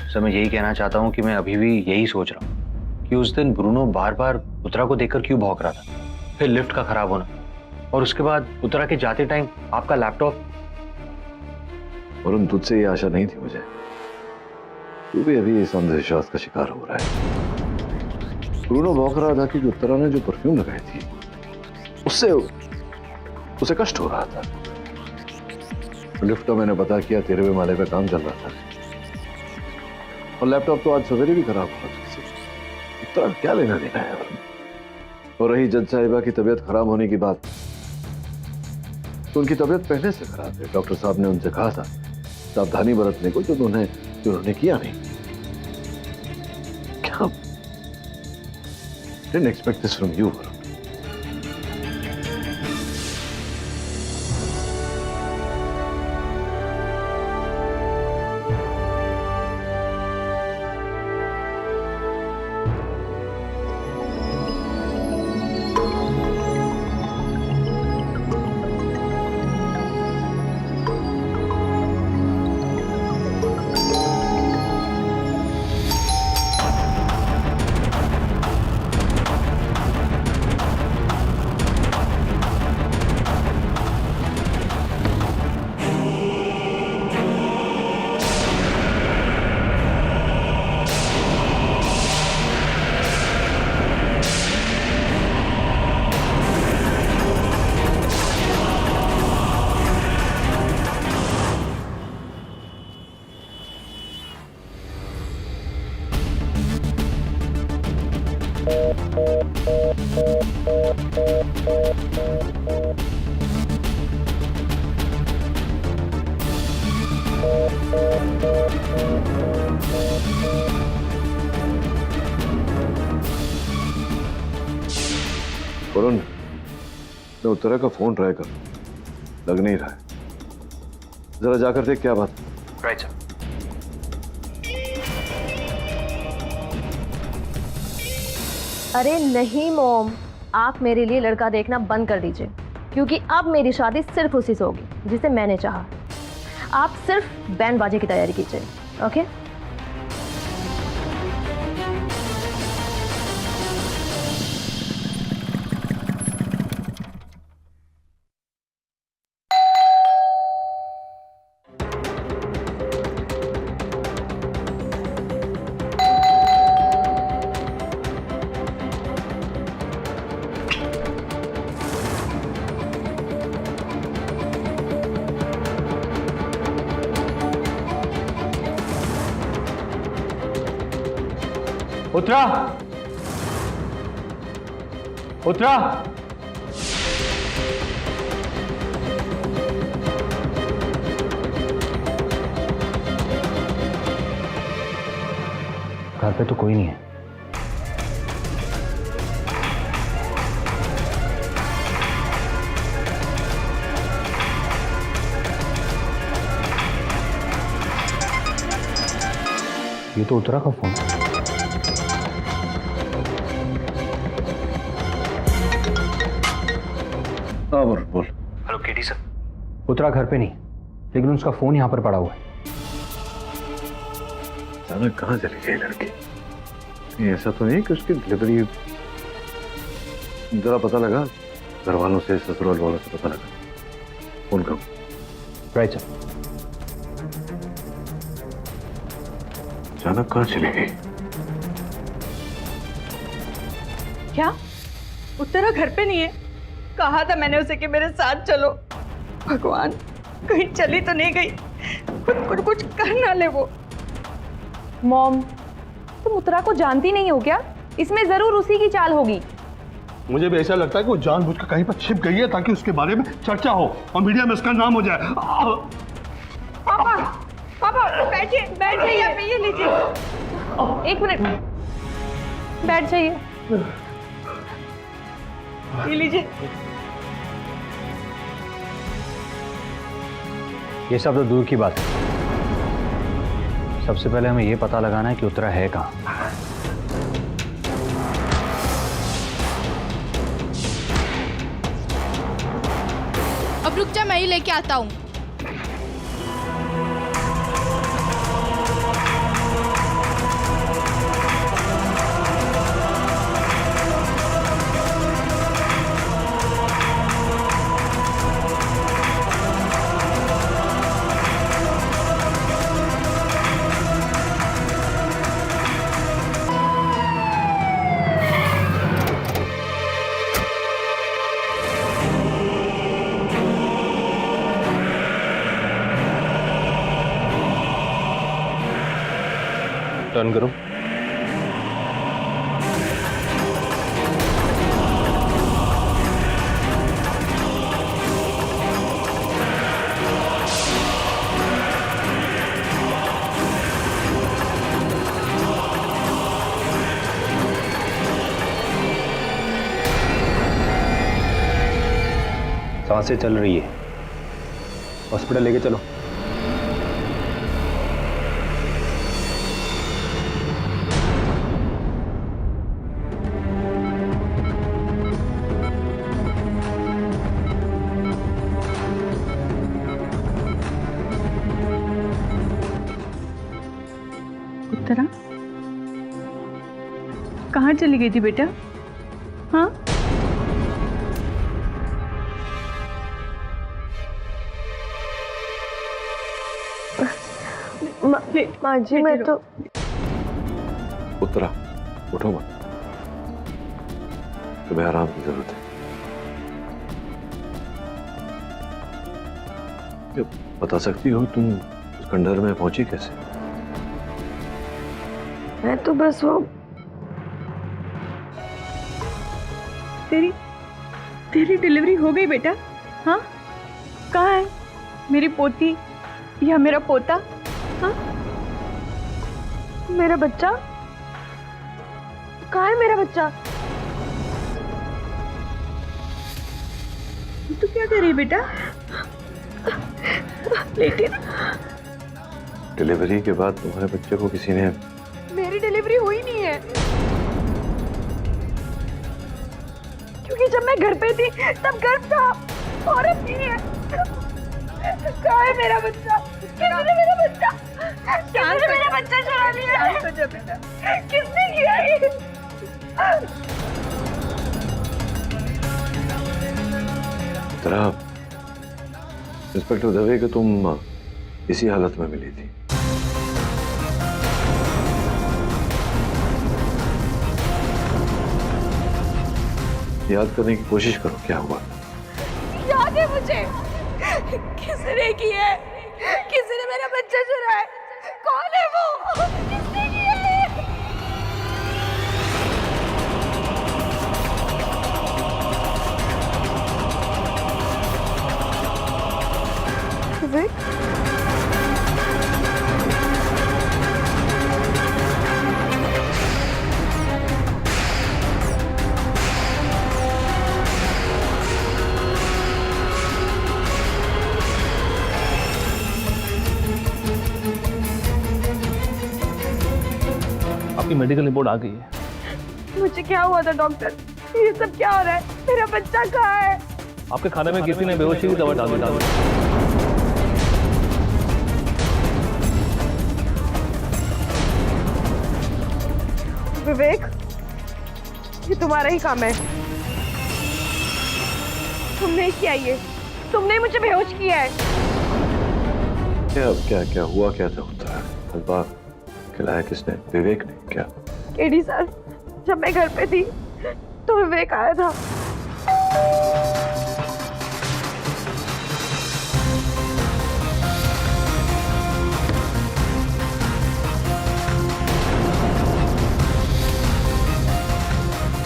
सर, मैं यही कहना चाहता हूँ कि मैं अभी भी यही सोच रहा हूँ कि उस दिन ब्रूनो बार बार उत्तरा को देखकर क्यों भौंक रहा था, फिर लिफ्ट का खराब होना, और उसके बाद उत्तरा के जाते टाइम आपका लैपटॉप। वरुण, तुझसे ये आशा नहीं थी मुझे। तू भी अभी इस अंधविश्वास का शिकार हो रहा है। ब्रूनो भौंक रहा था कि उत्तरा ने जो परफ्यूम लगाई थी उससे उसे कष्ट हो रहा था। लिफ्ट का मैंने पता किया, 13वें माले पे काम चल रहा था, और लैपटॉप तो आज सवेरे भी खराब हुआ था। उत्तरा क्या लेना देना है? और रही जज साहिबा की तबीयत खराब होने की बात, तो उनकी तबीयत पहले से खराब है। डॉक्टर साहब ने उनसे कहा था सावधानी बरतने को, जो उन्होंने किया नहीं। क्या? Didn't expect this from you. Varun, मैं उत्तरा का फोन ट्राई कर, लग नहीं रहा है। जरा जाकर देख क्या बात। Right sir. अरे नहीं मॉम, आप मेरे लिए लड़का देखना बंद कर दीजिए, क्योंकि अब मेरी शादी सिर्फ उसी से होगी जिसे मैंने चाहा। आप सिर्फ बैंड बाजे की तैयारी कीजिए, ओके? उत्तरा, उत्तरा, घर पे तो कोई नहीं है। ये तो उत्तरा का फोन है। हाँ बोल। हेलो केटी सर। उत्तरा घर पे नहीं, लेकिन उसका फोन यहाँ पर पड़ा हुआ है। अचानक कहाँ चली गई लड़की? ऐसा तो नहीं कि उसकी डिलीवरी, जरा पता लगा घर वालों से, ससुराल वालों से पता लगा, फोन करो। Right sir. अचानक कहाँ चली गई? क्या उत्तरा घर पे नहीं है? कहा था मैंने उसे कि मेरे साथ चलो। भगवान, कहीं चली तो नहीं गई? कुछ कर ना ले वो। मॉम, तुम उत्तरा को जानती नहीं हो क्या? इसमें जरूर उसी की चाल होगी। मुझे भी ऐसा लगता है कि वो जानबूझकर कहीं पर छिप गई है ताकि उसके बारे में चर्चा हो और मीडिया में उसका नाम हो जाए। पापा, पापा बैठिए यहाँ पे, ये लीजिए। एक मिनट, बैठ जाइए। ये लीजिए। ये सब तो दूर की बात है। सबसे पहले हमें ये पता लगाना है कि उत्तरा है कहाँ। अब रुक जा, मैं ही लेके आता हूँ। टर्न करो। सांसें चल रही है, हॉस्पिटल लेके चलो। उत्तरा कहाँ चली गई थी बेटा? हाँ, माँ जी, मैं तो उत्तरा, उठो मत, तुम्हें आराम की जरूरत है। ये बता सकती हो तुम उस खंडहर में पहुंची कैसे? मैं तो बस वो तेरी डिलीवरी हो गई बेटा? हाँ, कहाँ है मेरी पोती या मेरा पोता? हाँ, मेरा बच्चा कहाँ है? मेरा बच्चा तू क्या कर रही है बेटा? लेटे। डिलीवरी के बाद तुम्हारे बच्चे को किसी ने? मेरी डिलीवरी हुई नहीं है, क्योंकि जब मैं घर पे थी तब गर्भ था, और अब नहीं है। कहाँ है मेरा बच्चा? किसने मेरा बच्चा? किसने मेरा बच्चा चुरा लिया? किसने किया ये? तरह इंस्पेक्टर दवे कि तुम इसी हालत में मिली थी। याद करने की कोशिश करो क्या हुआ। याद है मुझे, किसने की है? किसी ने मेरा बच्चा चुराया है। कौन है वो? किसने किया है? विवेक, आपकी मेडिकल रिपोर्ट आ गई है। मुझे क्या हुआ था डॉक्टर? ये सब क्या हो रहा है? मेरा बच्चा कहाँ है? आपके खाने में किसी ने बेहोशी की दवा डाल दी। विवेक, ये तुम्हारा ही काम है। तुमने ही किया ये, तुमने ही मुझे बेहोश किया है। क्या क्या क्या हुआ? क्या था उत्तरा? हलवा खिलाया किसने? विवेक ने? क्या? केडी सर, जब मैं घर पे थी तो विवेक आया था।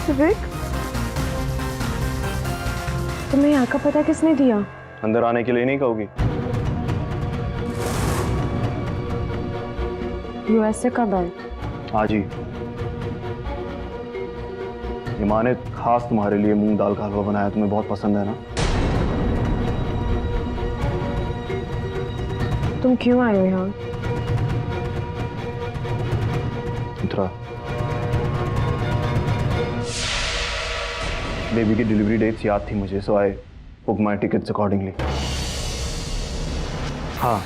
विवेक, तुम्हें यहाँ का पता किसने दिया? अंदर आने के लिए नहीं कहोगी? यूएस से कब आए? हाँ जी, ये माँ ने खास तुम्हारे लिए मूंग दाल का हलवा बनाया, तुम्हें बहुत पसंद है ना? तुम क्यों आए हो यहाँ? उत्तरा, बेबी की डिलीवरी डेट्स याद थी मुझे, so I book my tickets accordingly. हाँ,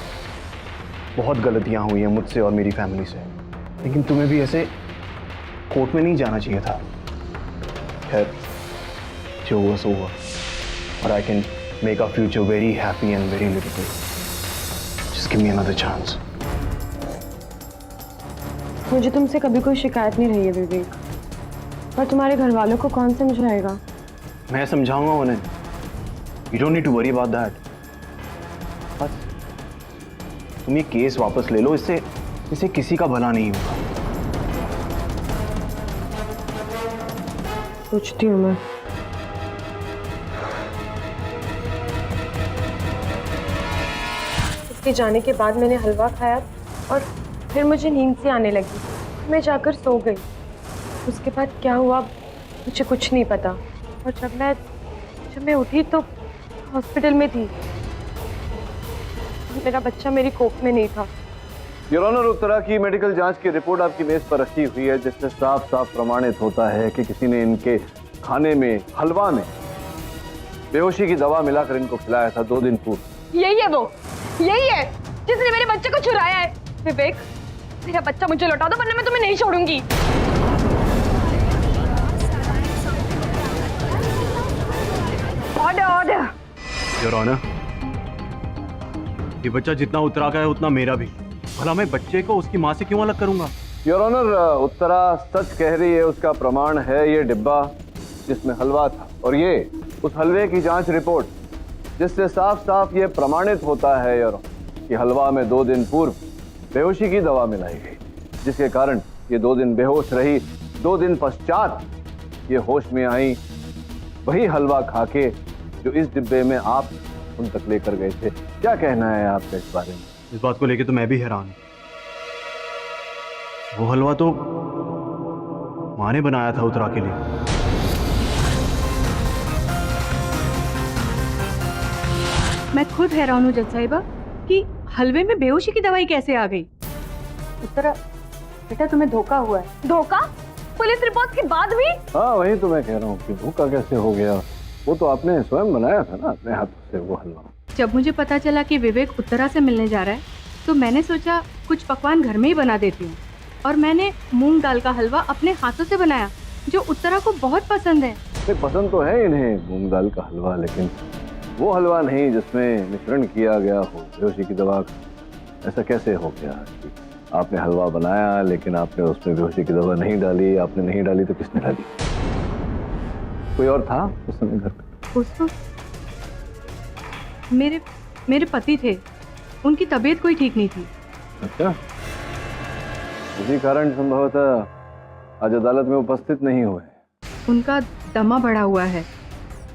बहुत गलतियां हुई हैं मुझसे और मेरी फैमिली से, लेकिन तुम्हें भी ऐसे कोर्ट में नहीं जाना चाहिए था। खैर, जो हुआ सो हुआ, और I can make our future very happy and very beautiful. Just give me another chance. मुझे तुमसे कभी कोई शिकायत नहीं रही है विवेक, पर तुम्हारे घर वालों को कौन समझाएगा? मैं समझाऊंगा उन्हें। You don't need to worry about that. बस तुम ये केस वापस ले लो, इससे किसी का भला नहीं होगा। सोचती हूँ मैं। उसके जाने के बाद मैंने हलवा खाया और फिर मुझे नींद सी आने लगी। मैं जाकर सो गई। उसके बाद क्या हुआ मुझे कुछ नहीं पता, और जब मैं उठी तो हॉस्पिटल में थी। मेरा बच्चा मेरी कोख में नहीं था। योर ऑनर, उत्तरा की मेडिकल जांच की रिपोर्ट आपकी मेज पर रखी हुई है, जिससे साफ साफ प्रमाणित होता है कि किसी ने इनके खाने में, हलवा में बेहोशी की दवा मिलाकर इनको खिलाया था 2 दिन पूर्व। यही है वो, यही है जिसने मेरे बच्चे को चुराया है। विवेक, मेरा बच्चा मुझे लौटा दो, वरना मैं तुम्हें नहीं छोड़ूंगी। Order, order. योर ऑनर, ये बच्चा जितना उत्तरा का है उतना मेरा भी। भला मैं बच्चे को उसकी माँ से क्यों अलग करूंगा? योर ऑनर, उत्तरा सच कह रही है। उसका प्रमाण है ये डिब्बा जिसमें हलवा था, और ये उस हलवे की जांच रिपोर्ट, जिससे साफ साफ ये प्रमाणित होता है योर ऑनर कि हलवा में 2 दिन पूर्व बेहोशी की दवा मिलाई गई, जिसके कारण ये 2 दिन बेहोश रही। 2 दिन पश्चात ये होश में आई, वही हलवा खा के जो इस डिब्बे में आप उन तक लेकर गए थे। क्या कहना है आपका इस बारे में? इस बात को लेकर तो मैं भी हैरान हूं। वो हलवा तो माँ ने बनाया था उत्तरा के लिए। मैं खुद हैरान हूँ जज साहिबा कि हलवे में बेहोशी की दवाई कैसे आ गई। उत्तरा बेटा, तुम्हें धोखा हुआ है। धोखा? पुलिस रिपोर्ट के बाद भी? हाँ, वही तो मैं कह रहा हूँ कि धोखा कैसे हो गया। वो तो आपने स्वयं बनाया था ना अपने हाथों से वो हलवा। जब मुझे पता चला कि विवेक उत्तरा से मिलने जा रहा है तो मैंने सोचा कुछ पकवान घर में ही बना देती हूँ, और मैंने मूंग दाल का हलवा अपने हाथों से बनाया जो उत्तरा को बहुत पसंद है। पसंद तो है इन्हें मूंग दाल का हलवा, लेकिन वो हलवा नहीं जिसमें मिश्रण किया गया हो बेहोशी की दवा का। ऐसा कैसे हो गया कि आपने हलवा बनाया लेकिन आपने उसमें बेहोशी की दवा नहीं डाली? आपने नहीं डाली तो किसने डाली? कोई और था उस समय घर पे? उसको मेरे पति थे, उनकी तबीयत कोई ठीक नहीं थी। अच्छा, इसी कारण संभवतः आज अदालत में उपस्थित नहीं हुए। उनका दमा बढ़ा हुआ है,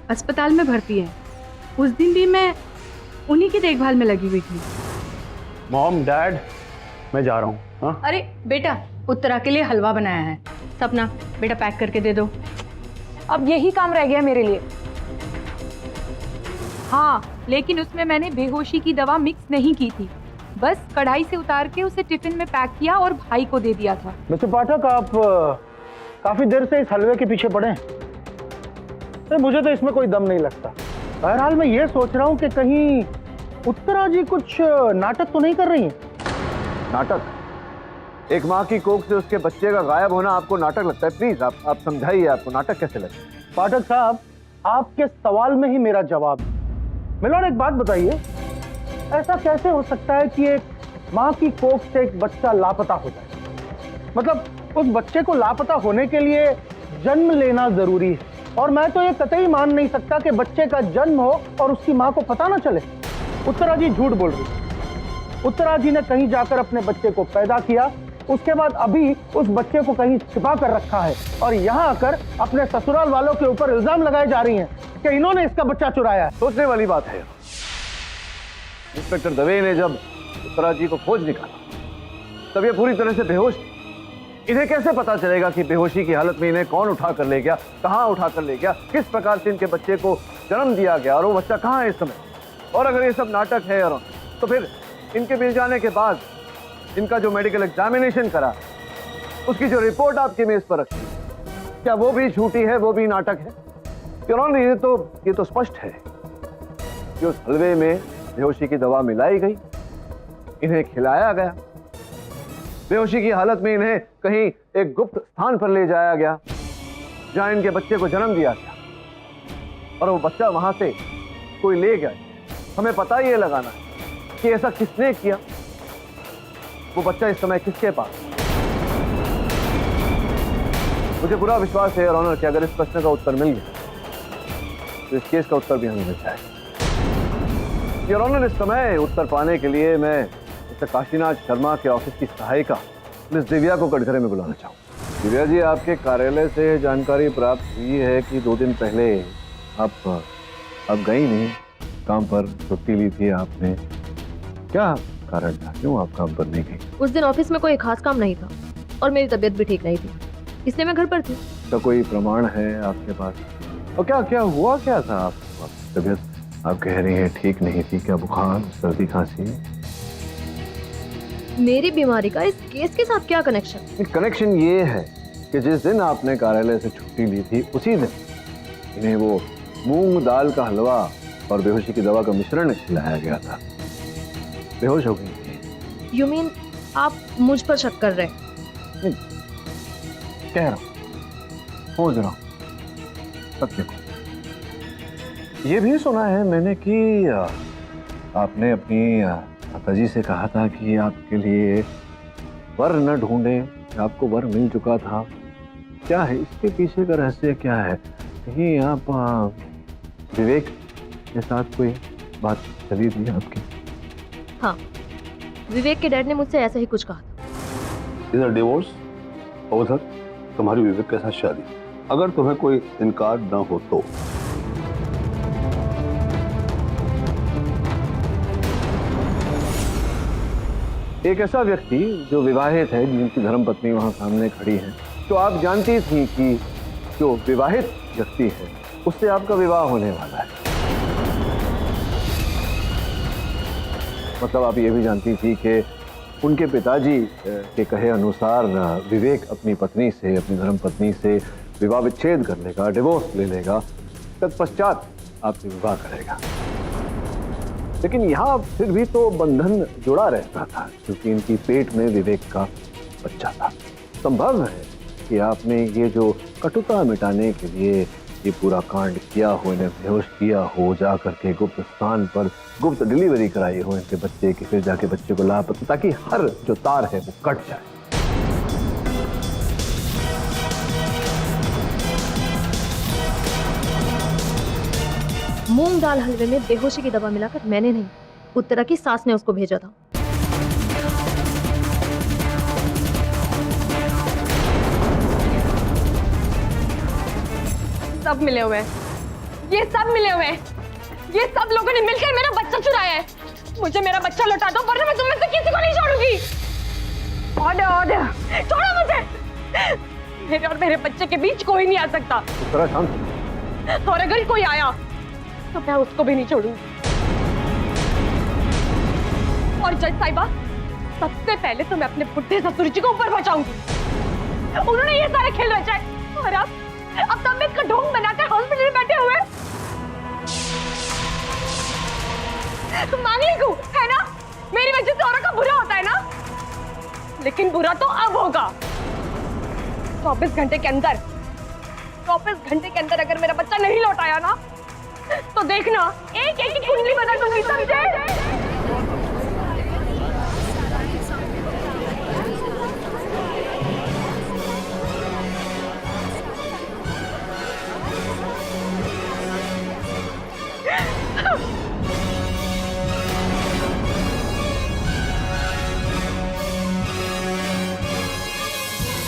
अस्पताल में भर्ती है। उस दिन भी मैं उन्हीं की देखभाल में लगी हुई थी। मॉम, डैड, मैं जा रहा हूँ। हाँ, अरे बेटा, उत्तरा के लिए हलवा बनाया है। सपना बेटा पैक करके दे दो। अब यही काम रह गया मेरे लिए। हाँ, लेकिन उसमें मैंने बेहोशी की दवा मिक्स नहीं की थी, बस कढ़ाई से उतार के उसे टिफिन में पैक किया और भाई को दे दिया था। मिस्टर पाठक, आप काफी देर से इस हलवे के पीछे पड़े हैं। तो मुझे तो इसमें कोई दम नहीं लगता। बहरहाल मैं ये सोच रहा हूँ कि कहीं उत्तरा जी कुछ नाटक तो नहीं कर रही हैं? नाटक? एक माँ की कोख से उसके बच्चे का गायब होना आपको नाटक लगता है? प्लीज आप समझाइए, आपको नाटक कैसे लगता है? पाठक साहब, आपके सवाल में ही मेरा जवाब है। मिलोन, एक बात बताइए, ऐसा कैसे हो सकता है कि एक माँ की कोख से एक बच्चा लापता हो जाए? मतलब उस बच्चे को लापता होने के लिए जन्म लेना जरूरी है, और मैं तो ये कतई मान नहीं सकता कि बच्चे का जन्म हो और उसकी माँ को पता ना चले। उत्तरा जी झूठ बोल रही। उत्तरा जी ने कहीं जाकर अपने बच्चे को पैदा किया, उसके बाद अभी उस बच्चे को कहीं छिपा कर रखा है, और यहाँ आकर अपने ससुराल वालों के ऊपर इल्जाम लगाए जा रही हैं कि इन्होंने इसका बच्चा चुराया है। सोचने वाली बात है। इंस्पेक्टर दवे ने जब उत्तरा जी को खोज निकाला तब ये पूरी तरह से बेहोश थी। इन्हें कैसे पता चलेगा कि बेहोशी की हालत में इन्हें कौन उठा कर ले गया, कहाँ उठा कर ले गया, किस प्रकार से इनके बच्चे को जन्म दिया गया, और वो बच्चा कहाँ है इस समय? और अगर ये सब नाटक है और तो फिर इनके मिल जाने के बाद इनका जो मेडिकल एग्जामिनेशन करा, उसकी जो रिपोर्ट आपके मेज पर रखी, क्या वो भी झूठी है, वो भी नाटक है? ये तो स्पष्ट है कि उस हलवे में बेहोशी की दवा मिलाई गई, इन्हें खिलाया गया, बेहोशी की हालत में इन्हें कहीं एक गुप्त स्थान पर ले जाया गया जहां इनके बच्चे को जन्म दिया गया, और वो बच्चा वहां से कोई ले गया। हमें पता ये लगाना है कि ऐसा किसने किया, वो बच्चा इस समय किसके पास। मुझे पूरा विश्वास है योर ऑनर कि अगर इस प्रश्न का उत्तर मिल गया तो इस केस का उत्तर भी हमें मिल जाएगा। योर ऑनर, इस समय उत्तर पाने के लिए मैं मिस्टर काशीनाथ शर्मा के ऑफिस की सहायिका मिस दिव्या को कटघरे में बुलाना चाहूँ। दिव्या जी, आपके कार्यालय से जानकारी प्राप्त हुई है कि 2 दिन पहले आप गई नहीं, काम पर छुट्टी ली थी आपने। क्या कारण था, क्यों आप काम पर नहीं गई? उस दिन ऑफिस में कोई खास काम नहीं था और मेरी तबीयत भी ठीक नहीं थी, इसलिए मैं घर पर थी। तो कोई प्रमाण है आपके पास? और क्या हुआ, क्या था आपकी तबीयत? आप कह रही हैं ठीक नहीं थी, क्या बुखार, सर्दी, खांसी? मेरी बीमारी का इस केस के साथ क्या कनेक्शन? कनेक्शन ये है कि जिस दिन आपने कार्यालय से छुट्टी ली थी उसी दिन इन्हें वो मूंग दाल का हलवा और बेहोशी की दवा का मिश्रण खिलाया गया था। बेहोश हो गई। यू मीन आप मुझ पर शक कर रहे? कह रहा हूँ, खोज रहा हूँ सत्य को। ये भी सुना है मैंने कि आपने अपनी माताजी से कहा था कि आपके लिए वर न ढूंढे, आपको वर मिल चुका था। क्या है इसके पीछे का रहस्य, क्या है? कहीं आप विवेक के साथ कोई बात चली थी आपकी? हाँ, विवेक के डैड ने मुझसे ऐसा ही कुछ कहा था। इधर डिवोर्स और उधर तुम्हारी विवेक के साथ शादी। अगर तुम्हें कोई इनकार न हो तो एक ऐसा व्यक्ति जो विवाहित है, जिनकी धर्मपत्नी वहां सामने खड़ी है, तो आप जानती थी कि जो विवाहित व्यक्ति है उससे आपका विवाह होने वाला है। मतलब आप ये भी जानती थी कि उनके पिताजी के कहे अनुसार विवेक अपनी पत्नी से, अपनी धर्मपत्नी से विवाह विच्छेद कर लेगा, डिवोर्स ले लेगा, तत्पश्चात आपसे विवाह करेगा। लेकिन यहाँ फिर भी तो बंधन जुड़ा रहता था क्योंकि इनकी पेट में विवेक का बच्चा था। संभव है कि आपने ये जो कटुता मिटाने के लिए ये पूरा कांड किया हो, इन्हें बेहोश किया हो, जा करके गुप्त स्थान पर गुप्त डिलीवरी कराई हो इनके बच्चे की, फिर जाके बच्चे को लापता, ताकि हर जो तार है वो कट जाए। मूंग दाल हलवे में बेहोशी की दवा मिलाकर मैंने नहीं, उत्तरा की सास ने उसको भेजा था। सब मिले हुए हैं, ये सब मिले हुए हैं। ये सब लोगों ने मिलकर मेरा बच्चा चुराया है। मुझे मेरा बच्चा लौटा दो वरना मैं तुम में से किसी को नहीं छोड़ूंगी। ऑर्डर ऑर्डर, छोड़ो मुझे। मेरे और मेरे बच्चे के बीच कोई नहीं आ सकता। उत्तरा शांत। और अगर कोई आया तो मैं उसको भी नहीं छोड़ूंगी। और जज साहिबा, सबसे पहले तो मैं अपने बुढ़े ससुर जी को ऊपर पहुंचाऊंगी। उन्होंने ये सारे खेल रचाए और अब तब मैं इसका ढोंग बनाकर हॉस्पिटल में बैठे हुए। मांगलिक हूं, है ना? मेरी वजह से औरों का बुरा होता है ना? लेकिन बुरा तो अब होगा। 24 घंटे के अंदर, 24 घंटे के अंदर अगर मेरा बच्चा नहीं लौट आया ना, तो देखना एक एक की कुंडली बना दूंगी, समझे?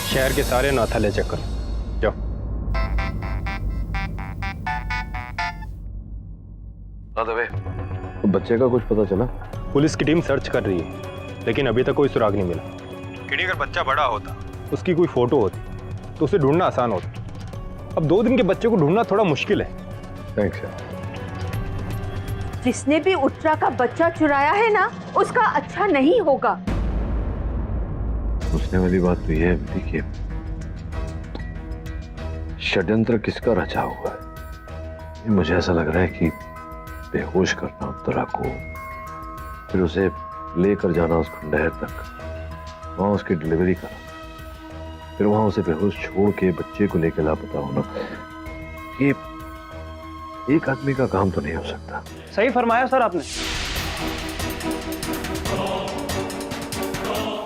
शहर के सारे नाथाले चेक करो, जाओ। तो बच्चे का कुछ पता चला? पुलिस की टीम सर्च कर रही है, लेकिन अभी तक कोई सुराग नहीं मिला। किडी अगर बच्चा बड़ा होता, उसकी कोई फोटो होती, तो उसे ढूंढना आसान होता। अब 2 दिन के बच्चे को ढूंढना थोड़ा मुश्किल है। थैंक्स यार। जिसने भी उत्तरा का बच्चा चुराया है ना, उसका अच्छा नहीं होगा। पूछने वाली बात तो यह है देखिए, षड्यंत्र किसका रचा हुआ है? ये मुझे ऐसा लग रहा है कि बेहोश करना उत्तरा को, फिर उसे लेकर जाना उस खंडहर तक, वहां उसकी डिलीवरी करना, फिर वहां उसे बेहोश छोड़ के बच्चे को लेकर लापता होना, ये एक आदमी का काम तो नहीं हो सकता। सही फरमाया सर आपने।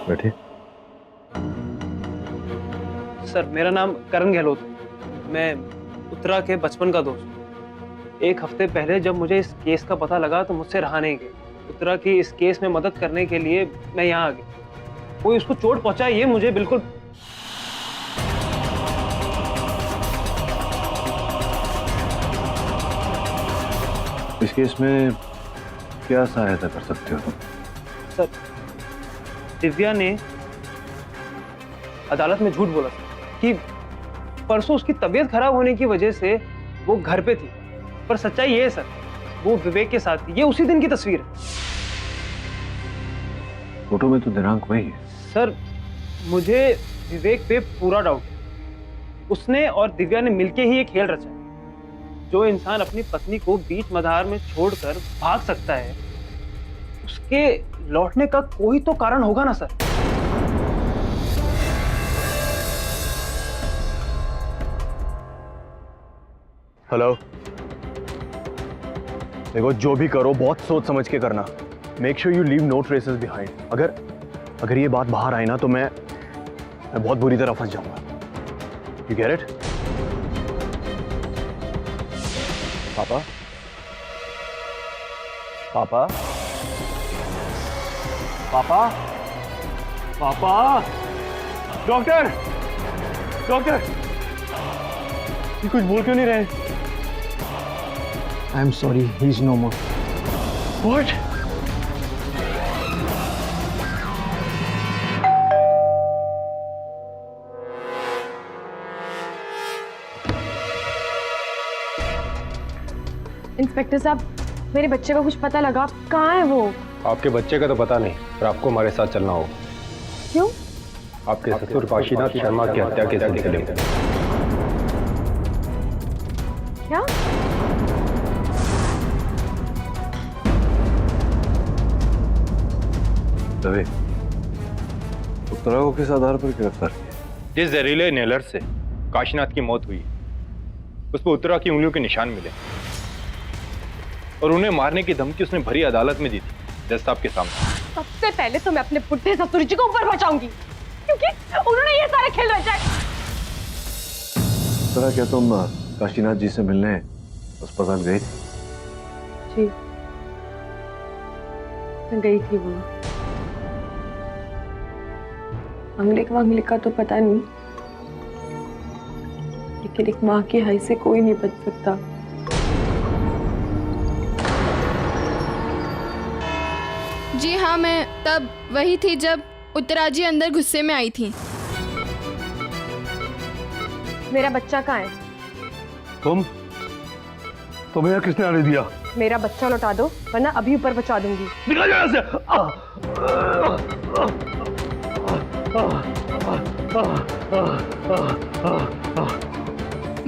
बैठिए। सर मेरा नाम करण गहलोत है। मैं उत्तरा के बचपन का दोस्त हूँ। 1 हफ्ते पहले जब मुझे इस केस का पता लगा तो मुझसे रहा नहीं गया। उत्तरा की इस केस में मदद करने के लिए मैं यहाँ आ गया। कोई उसको चोट पहुंचाए ये मुझे बिल्कुल। इस केस में क्या सहायता कर सकते हो तुम? सर दिव्या ने अदालत में झूठ बोला सर कि परसों उसकी तबीयत खराब होने की वजह से वो घर पे थी, पर सच्चाई ये है सर, वो विवेक के साथ थी। ये उसी दिन की तस्वीर है। फोटो में तो दिनांक वही है। सर मुझे विवेक पे पूरा डाउट है। उसने और दिव्या ने मिलके ही ये खेल रचा है। जो इंसान अपनी पत्नी को बीच मझधार में छोड़कर भाग सकता है, उसके लौटने का कोई तो कारण होगा ना सर। हेलो, देखो जो भी करो बहुत सोच समझ के करना। Make sure you leave no traces behind. अगर ये बात बाहर आई ना तो मैं बहुत बुरी तरह फंस जाऊंगा। You get it? पापा, पापा, पापा, पापा, डॉक्टर, डॉक्टर, ये कुछ बोल क्यों नहीं रहे? I am sorry, he is no more. What? Inspector साहब, मेरे बच्चे का कुछ पता लगा? कहाँ है वो? आपके बच्चे का तो पता नहीं, पर आपको हमारे साथ चलना होगा। क्यों? आपके ससुर काशीनाथ शर्मा की हत्या के सिलसिले में। क्या? रवि, उत्तरा को किस आधार पर गिरफ्तार किया? जिस जहरीले नेलर से काशीनाथ की मौत हुई, उस पर उत्तरा की उंगलियों के निशान मिले और उन्हें मारने की धमकी उसने भरी अदालत में दी थी, जज साहब के सामने। सबसे पहले तो मैं अपने बुढ़े ससुर जी को ऊपर पहुंचाऊंगी, क्योंकि उन्होंने ये सारे खेल रचाए। उत्तरा, क्या तुम काशीनाथ जी से मिलने अस्पताल गई थी? जी, मैं गई थी। वो मांगलिक का तो पता नहीं, लेकिन एक माँ की हाय से कोई नहीं बच सकता। जी हाँ, मैं तब वही थी जब उत्तरा जी अंदर गुस्से में आई थी। मेरा बच्चा कहाँ है? तुम्हें यहाँ किसने आने दिया? मेरा बच्चा लौटा दो वरना अभी ऊपर पहुंचा दूंगी। निकल जाओ यहाँ से।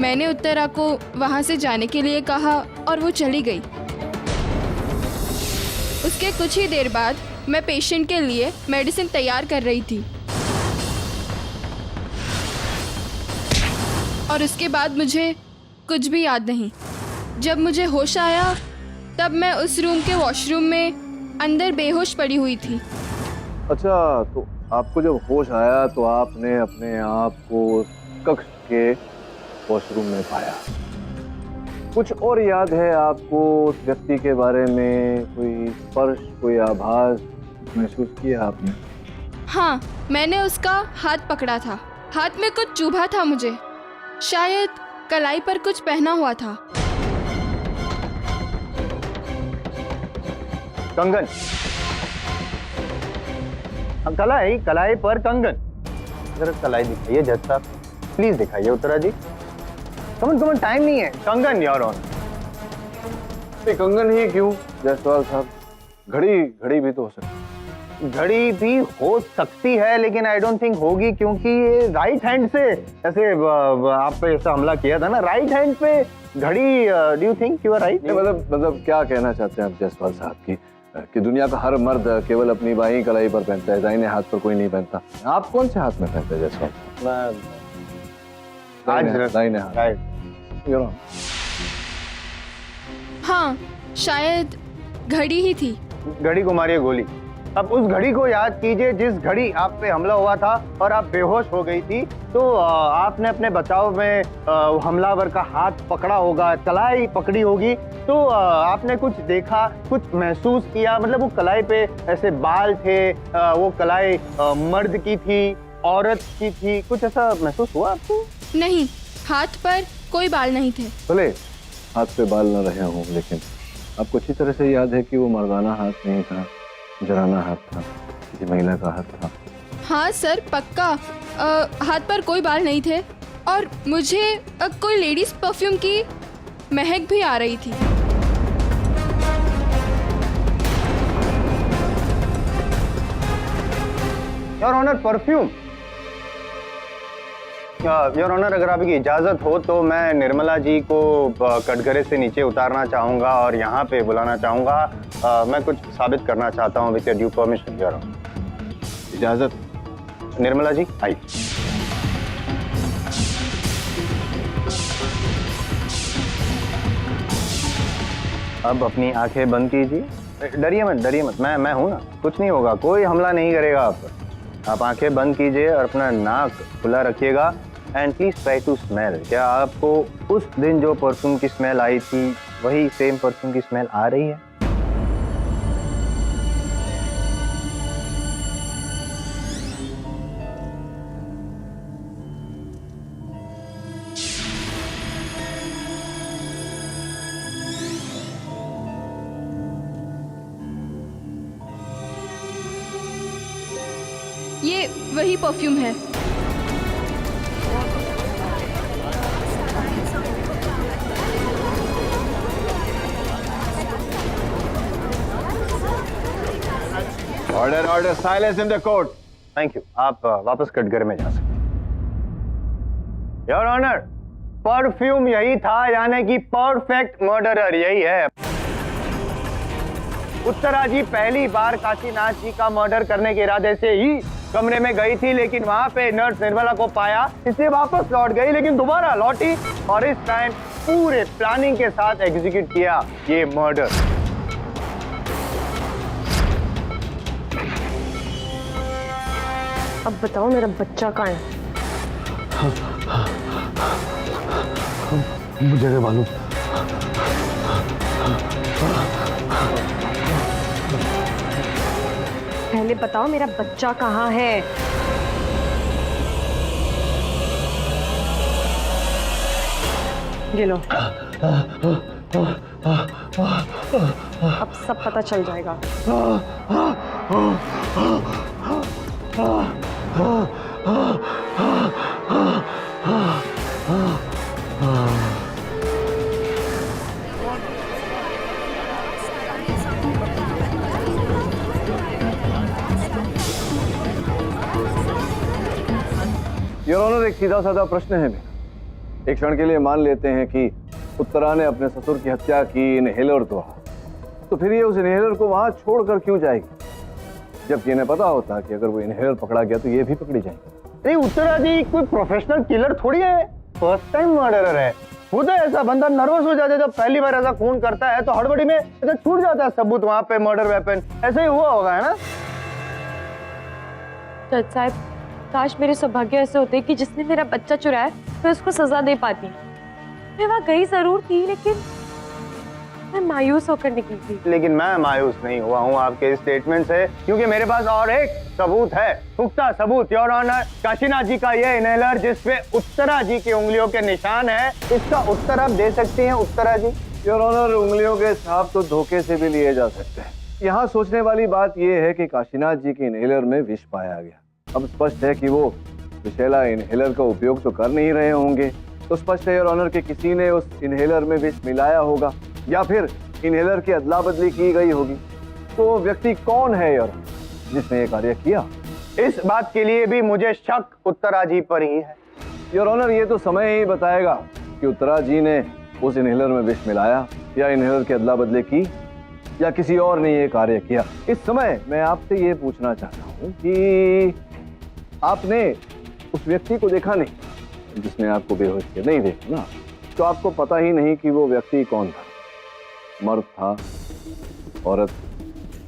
मैंने उत्तरा को वहां से जाने के लिए कहा और वो चली गई। उसके कुछ ही देर बाद मैं पेशेंट के लिए मेडिसिन तैयार कर रही थी और उसके बाद मुझे कुछ भी याद नहीं। जब मुझे होश आया तब मैं उस रूम के वॉशरूम में अंदर बेहोश पड़ी हुई थी। अच्छा, तो आपको जब होश आया तो आपने अपने आप को उस कक्ष के वॉशरूम में पाया। कुछ और याद है आपको उस व्यक्ति के बारे में? कोई स्पर्श, कोई आभास महसूस किया आपने? हाँ, मैंने उसका हाथ पकड़ा था। हाथ में कुछ चुभा था मुझे, शायद कलाई पर कुछ पहना हुआ था। कंगन, कलाई पर कंगन। जरा कलाई दिखाइए जज साहब, प्लीज दिखाइए उत्तरा जी। कमन टाइम नहीं है। कंगन योर ऑनर। कंगन ही क्यों जायसवाल साहब, घड़ी भी तो हो सकती। घड़ी भी हो सकती है लेकिन आई डोंट थिंक होगी, क्योंकि ये राइट हैंड से ऐसे आप पे ऐसा हमला किया था ना, राइट हैंड पे घड़ी। Do you think you are right? मतलब क्या कहना चाहते हैं आप जायसवाल साहब कि दुनिया का हर मर्द केवल अपनी बाईं कलाई पर पहनता है, दाहिने हाथ पर कोई नहीं पहनता। आप कौन से हाथ में पहनते हैं जायसवाल साहब? दाहिने हाथ। राइट। हाँ, शायद घड़ी ही थी। घड़ी को मारिए गोली। अब उस घड़ी को याद कीजिए जिस घड़ी आप पे हमला हुआ था और आप बेहोश हो गई थी, तो आपने अपने बचाव में हमलावर का हाथ पकड़ा होगा, कलाई पकड़ी होगी, तो आपने कुछ देखा, कुछ महसूस किया। मतलब वो कलाई पे ऐसे बाल थे, वो कलाई मर्द की थी, औरत की थी, कुछ ऐसा महसूस हुआ आपको? नहीं, हाथ पर कोई बाल नहीं थे। भले हाथ पे बाल न रहे हों, लेकिन आपको अच्छी तरह से याद है कि वो मर्दाना हाथ नहीं था, जराना हाथ था, किसी महिला का हाथ था। हाँ सर, पक्का। हाथ पर कोई बाल नहीं थे और मुझे कोई लेडीज परफ्यूम की महक भी आ रही थी। Your honour, perfume. Your honour, अगर आपकी इजाजत हो तो मैं निर्मला जी को कटघरे से नीचे उतारना चाहूंगा और यहाँ पे बुलाना चाहूंगा। मैं कुछ साबित करना चाहता हूँ with your due permission. Your honour, इजाजत? निर्मला जी आइए। अब अपनी आंखें बंद कीजिए। डरिए मत, मैं हूं ना, कुछ नहीं होगा, कोई हमला नहीं करेगा आप पर। आप आंखें बंद कीजिए और अपना नाक खुला रखिएगा and please try to smell. क्या आपको उस दिन जो परफ्यूम की स्मेल आई थी वही सेम परफ्यूम की स्मेल आ रही है? ये वही परफ्यूम है। Order, silence in the court. Thank you. आप वापस कटघरे में जा सकते। योर ऑनर, परफ्यूम यही था, यानी कि परफेक्ट मर्डरर यही है। उत्तरा जी पहली बार काशीनाथ जी का मर्डर करने के इरादे से ही कमरे में गई थी, लेकिन वहां पे नर्स निर्मला को पाया, इसलिए वापस लौट गई, लेकिन दोबारा लौटी और इस टाइम पूरे प्लानिंग के साथ एग्जीक्यूट किया ये मर्डर। अब बताओ मेरा बच्चा कहाँ है? मुझे नहीं मालूम। पहले बताओ मेरा बच्चा कहाँ है? ये लो। अब सब पता चल जाएगा। योर ऑनर, एक सीधा साधा प्रश्न है मेरा। एक क्षण के लिए मान लेते हैं कि उत्तरा ने अपने ससुर की हत्या की, इनहेलर तोड़ा, तो फिर ये उस इनहेलर को वहां छोड़कर क्यों जाएगी, जबकि इन्हें पता होता कि अगर वो इनहेलर पकड़ा गया तो ये भी पकड़ी जाएगी। नहीं, उत्तरा जी कोई प्रोफेशनल किलर थोड़ी है, फर्स्ट टाइम मर्डरर है। खुद ऐसा बंदा नर्वस हो जाता है जब पहली बार ऐसा खून करता है, तो हड़बड़ी में ऐसा छूट जाता है सबूत वहां पे, मर्डर वेपन। ऐसा ही हुआ होगा, है ना? जज साहब, काश मेरे सौभाग्य ऐसे होते कि जिसने मेरा बच्चा चुराया मैं उसको सजा दे पाती। मैं वहां गई जरूर थी, लेकिन मैं मायूस होकर निकली थी। लेकिन मैं मायूस नहीं हुआ हूँ आपके स्टेटमेंट से, क्योंकि मेरे पास और एक सबूत है, पुख्ता सबूत। योर ऑनर, काशीनाथ जी का ये इनहेलर जिसपे उत्तरा जी की उंगलियों के निशान है, इसका उत्तर आप दे सकती हैं उत्तरा जी? योर ऑनर, उंगलियों के छाप तो धोखे से भी लिए जा सकते हैं। यहाँ सोचने वाली बात यह है कि काशीनाथ जी के इनहेलर में विष पाया गया। अब स्पष्ट है कि वो विषैला इनहेलर का उपयोग तो कर नहीं रहे होंगे, तो स्पष्ट है योर ऑनर कि किसी ने उस इनहेलर में विष मिलाया होगा, या फिर इनहेलर की अदला बदली की गई होगी। तो वो व्यक्ति कौन है योर जिसने ये कार्य किया? इस बात के लिए भी मुझे शक उत्तरा जी पर ही है। योर ऑनर, ये तो समय ही बताएगा कि उत्तरा जी ने उस इनहेलर में विष मिलाया, या इनहेलर की अदला बदली की, या किसी और ने ये कार्य किया। इस समय मैं आपसे ये पूछना चाहता हूँ कि आपने उस व्यक्ति को देखा नहीं जिसने आपको बेहोश किया? नहीं देखा ना, तो आपको पता ही नहीं कि वो व्यक्ति कौन था, मर्द था, औरत,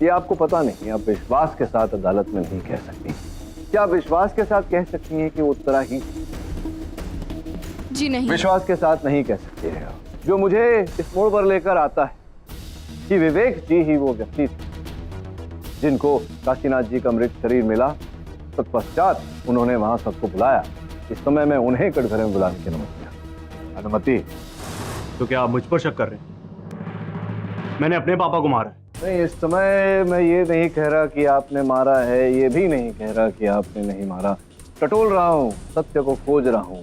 ये आपको पता नहीं। आप विश्वास के साथ अदालत में नहीं कह सकती। क्या आप विश्वास के साथ कह सकती हैं कि वो उत्तरा ही? जी नहीं। विश्वास के साथ नहीं कह सकती है। जो मुझे इस मोड़ पर लेकर आता है कि विवेक जी ही वो व्यक्ति थे जिनको काशीनाथ जी का मृत शरीर मिला, तत्पश्चात उन्होंने वहां सबको बुलाया। इस समय मैं उन्हें कटघरे में बुलाने की अनुमति दिया। अनुमति? तो क्या आप मुझ पर शक कर रहे हैं? मैंने अपने पापा को मारा है। नहीं, इस समय मैं ये नहीं कह रहा कि आपने मारा है, ये भी नहीं कह रहा कि आपने नहीं मारा। टटोल रहा हूँ, सत्य को खोज रहा हूँ,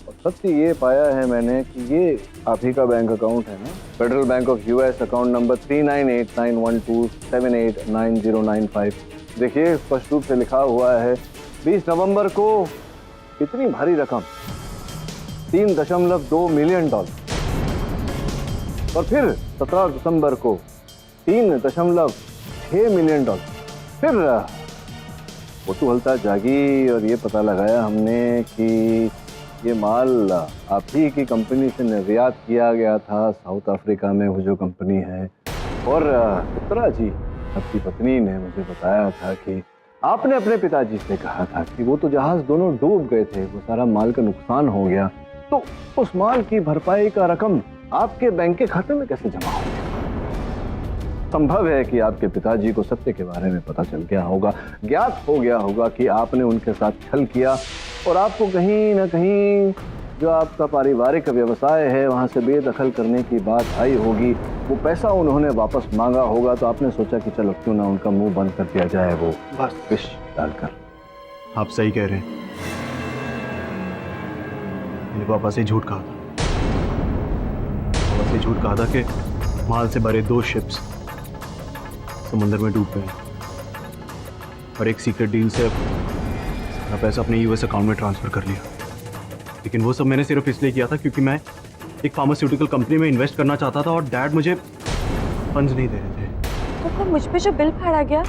और सत्य ये पाया है मैंने कि ये आप ही का बैंक अकाउंट है ना, federal bank of US, account number 398912789095। देखिए, स्पष्ट रूप से लिखा हुआ है 20 नवंबर को कितनी भारी रकम, $3.2 मिलियन, और फिर 17 दिसंबर को $3.6 मिलियन। फिर कौतूहलता जागी और ये पता लगाया हमने कि ये माल आप ही की कंपनी से निर्यात किया गया था साउथ अफ्रीका में, वो जो कंपनी है। और उत्तरा जी, आपकी पत्नी ने मुझे बताया था कि आपने अपने पिताजी से कहा था कि वो तो जहाज दोनों डूब गए थे, वो सारा माल का नुकसान हो गया, तो उस माल की भरपाई का रकम आपके बैंक के खाते में कैसे जमा हो गया? संभव है कि आपके पिताजी को सत्य के बारे में पता चल गया होगा, ज्ञात हो गया होगा कि आपने उनके साथ छल किया, और आपको कहीं ना कहीं जो आपका पारिवारिक व्यवसाय है वहां से बेदखल करने की बात आई होगी। वो पैसा उन्होंने वापस मांगा होगा, तो आपने सोचा कि चलो क्यों ना उनका मुंह बंद कर दिया जाए, वो बस विष डालकर। आप सही कह रहे हैं। मेरे पापा से झूठ कहा था। पापा से झूठ कहा था कि माल से भरे 2 शिप्स समुद्र में डूब गए, और एक सीक्रेट डील से अपना पैसा अपने यूएस अकाउंट में ट्रांसफर कर लिया। लेकिन वो सब मैंने सिर्फ इसलिए किया था क्योंकि मैं एक फार्मास्यूटिकल कंपनी में इन्वेस्ट करना चाहता था, और डैड मुझे फंड्स नहीं दे रहे थे। तो मुझ पे जो बिल फाड़ा गया,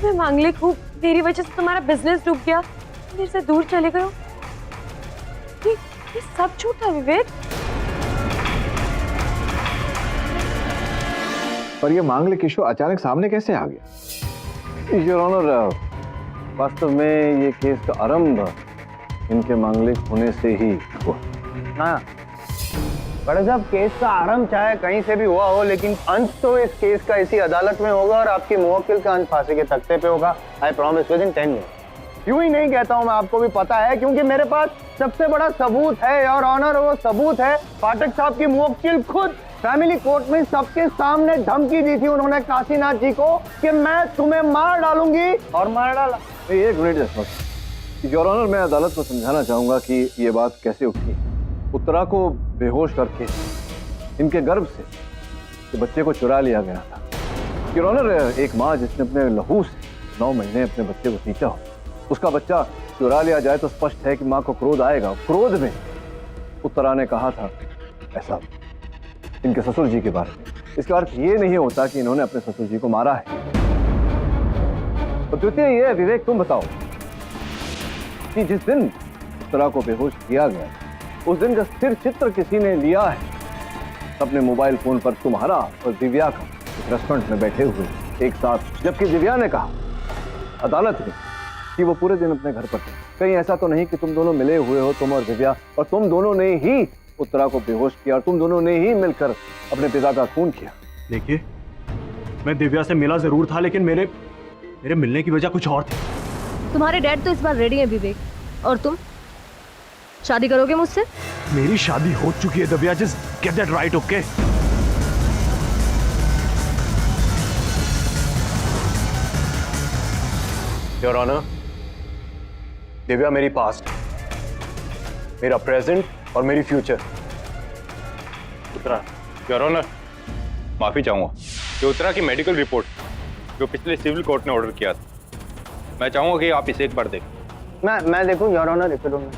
मैं मांगलिक हूँ, मेरी वजह से तुम्हारा बिजनेस डूब गया, मेरे से दूर चले गए हो, ये सब झूठ था विवेक। पर ये मांगलिक इशू अचानक सामने कैसे आ गया? योर ऑनर, वास्तव में ये केस का आरंभ इनके मांगलिक होने से ही हुआ। हाँ बड़े साहब, केस का आरंभ चाहे कहीं से भी हुआ हो, लेकिन अंत तो इस केस का इसी अदालत में होगा, और आपकी मुवक्किल का अंत फांसी के तख्ते पे होगा। I promise with in 10 minute. यूं ही नहीं कहता हूं मैं, आपको भी पता है, क्योंकि मेरे पास सबसे बड़ा सबूत है योर ऑनर। वो सबूत है पाठक साहब की मुवक्किल खुद फैमिली कोर्ट में सबके सामने धमकी दी थी उन्होंने काशीनाथ जी को कि मैं तुम्हें मार डालूंगी, और मार डाला। एक मिनट योर ऑनर, मैं अदालत को समझाना चाहूंगा कि ये बात कैसे उठी। उत्तरा को बेहोश करके इनके गर्भ से तो बच्चे को चुरा लिया गया था। योर ऑनर, एक माँ जिसने अपने लहू से 9 महीने अपने बच्चे को सींचा हो, उसका बच्चा चुरा लिया जाए तो स्पष्ट है कि माँ को क्रोध आएगा। क्रोध में उत्तरा ने कहा था ऐसा इनके ससुर जी के बारे में। इसका अर्थ ये नहीं होता कि इन्होंने अपने ससुर जी को मारा है। और द्वितीय ये है, विवेक तुम बताओ कि जिस दिन उत्तरा को बेहोश किया गया उस दिन का स्थिर चित्र किसी ने लिया है अपने मोबाइल फोन पर, तुम्हारा और दिव्या का एक रेस्टोरेंट में बैठे हुए एक साथ, जबकि दिव्या ने कहा अदालत में कि वो पूरे दिन अपने घर पर थे। कहीं ऐसा तो नहीं कि तुम दोनों मिले हुए हो, तुम और दिव्या, और तुम दोनों ने ही उत्तरा को बेहोश किया और तुम दोनों ने ही मिलकर अपने पिता का खून किया? देखिए, मैं दिव्या से मिला जरूर था, लेकिन मेरे मिलने की वजह कुछ और थी। तुम्हारे डैड तो इस बार रेडी है विवेक, और तुम शादी करोगे मुझसे? मेरी शादी हो चुकी है Divya, just get that right, okay? Your honour, Divya मेरी पास्ट, मेरा प्रेजेंट और मेरी फ्यूचर। उत्तरा, योर ऑनर, माफी चाहूंगा कि उत्तरा की मेडिकल रिपोर्ट जो पिछले सिविल कोर्ट ने ऑर्डर किया था, मैं चाहूंगा कि आप इसे एक बार देखें। मैं देखूं your honour, if you don't mind.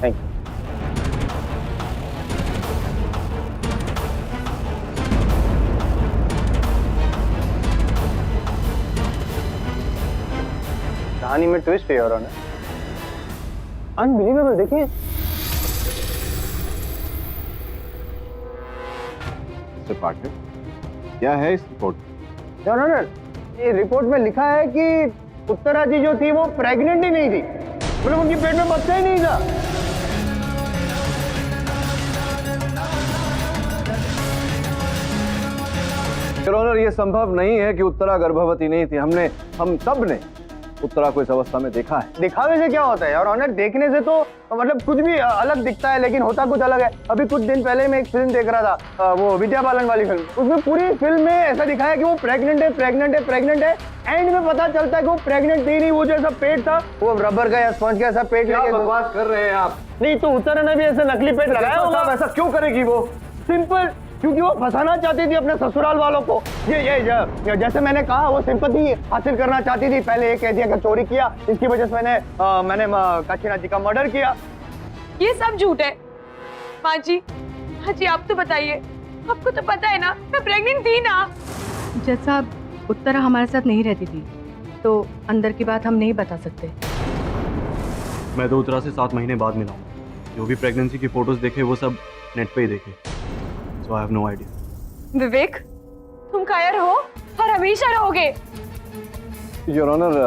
Thank you. कहानी में ट्विस्ट है योर ऑनर, अनबिलीवेबल। देखिए पार्टनर, क्या है इस रिपोर्ट? योर ऑनर, ये रिपोर्ट में लिखा है कि उत्तरा जी जो थी वो प्रेग्नेंट ही नहीं थी, मतलब उनकी पेट में बच्चा ही नहीं था। योर ऑनर, ये संभव नहीं है कि उत्तरा गर्भवती नहीं थी। हम सब ने उत्तरा को इस अवस्था में देखा है। दिखावे से क्या होता है यार ऑनर, देखने से तो मतलब कुछ भी अलग दिखता है, लेकिन होता कुछ अलग है। अभी कुछ दिन पहले मैं एक फिल्म देख रहा था, वो विद्या बालन वाली फिल्म, उसमें पूरी फिल्म में ऐसा दिखाया कि वो प्रेग्नेंट है। एंड में पता चलता है कि वो प्रेग्नेंट थी नहीं, वो जो ऐसा पेट था वो रबर का या स्पंज का ऐसा पेट। क्या बकवास कर रहे हैं आप? नहीं तो उत्तरा ने भी ऐसा नकली पेट लगाया होगा। ऐसा क्यों करेगी वो? सिंपल, क्योंकि वो फंसाना चाहती थी अपने ससुराल वालों को। ये जैसे मैंने कहा, वो सिंपैथी हासिल करना चाहती थी। पहले ये कह दिया कि चोरी किया, इसकी वजह से मैंने काशीनाथ जी का मर्डर किया। ये सब झूठ है। माँ जी आप तो बताइए, आपको तो पता है ना मैं प्रेग्नेंट थी ना। जज साहब, उत्तरा हमारे साथ नहीं रहती थी, तो अंदर की बात हम नहीं बता सकते। मैं तो उत्तरा से 7 महीने बाद मिला हूँ। जो भी प्रेगनेंसी की फोटोज देखे वो सब नेट पे ही देखे, सो आई हैव नो आइडिया। विवेक, तुम कायर हो और हमेशा रहोगे। योर ऑनर,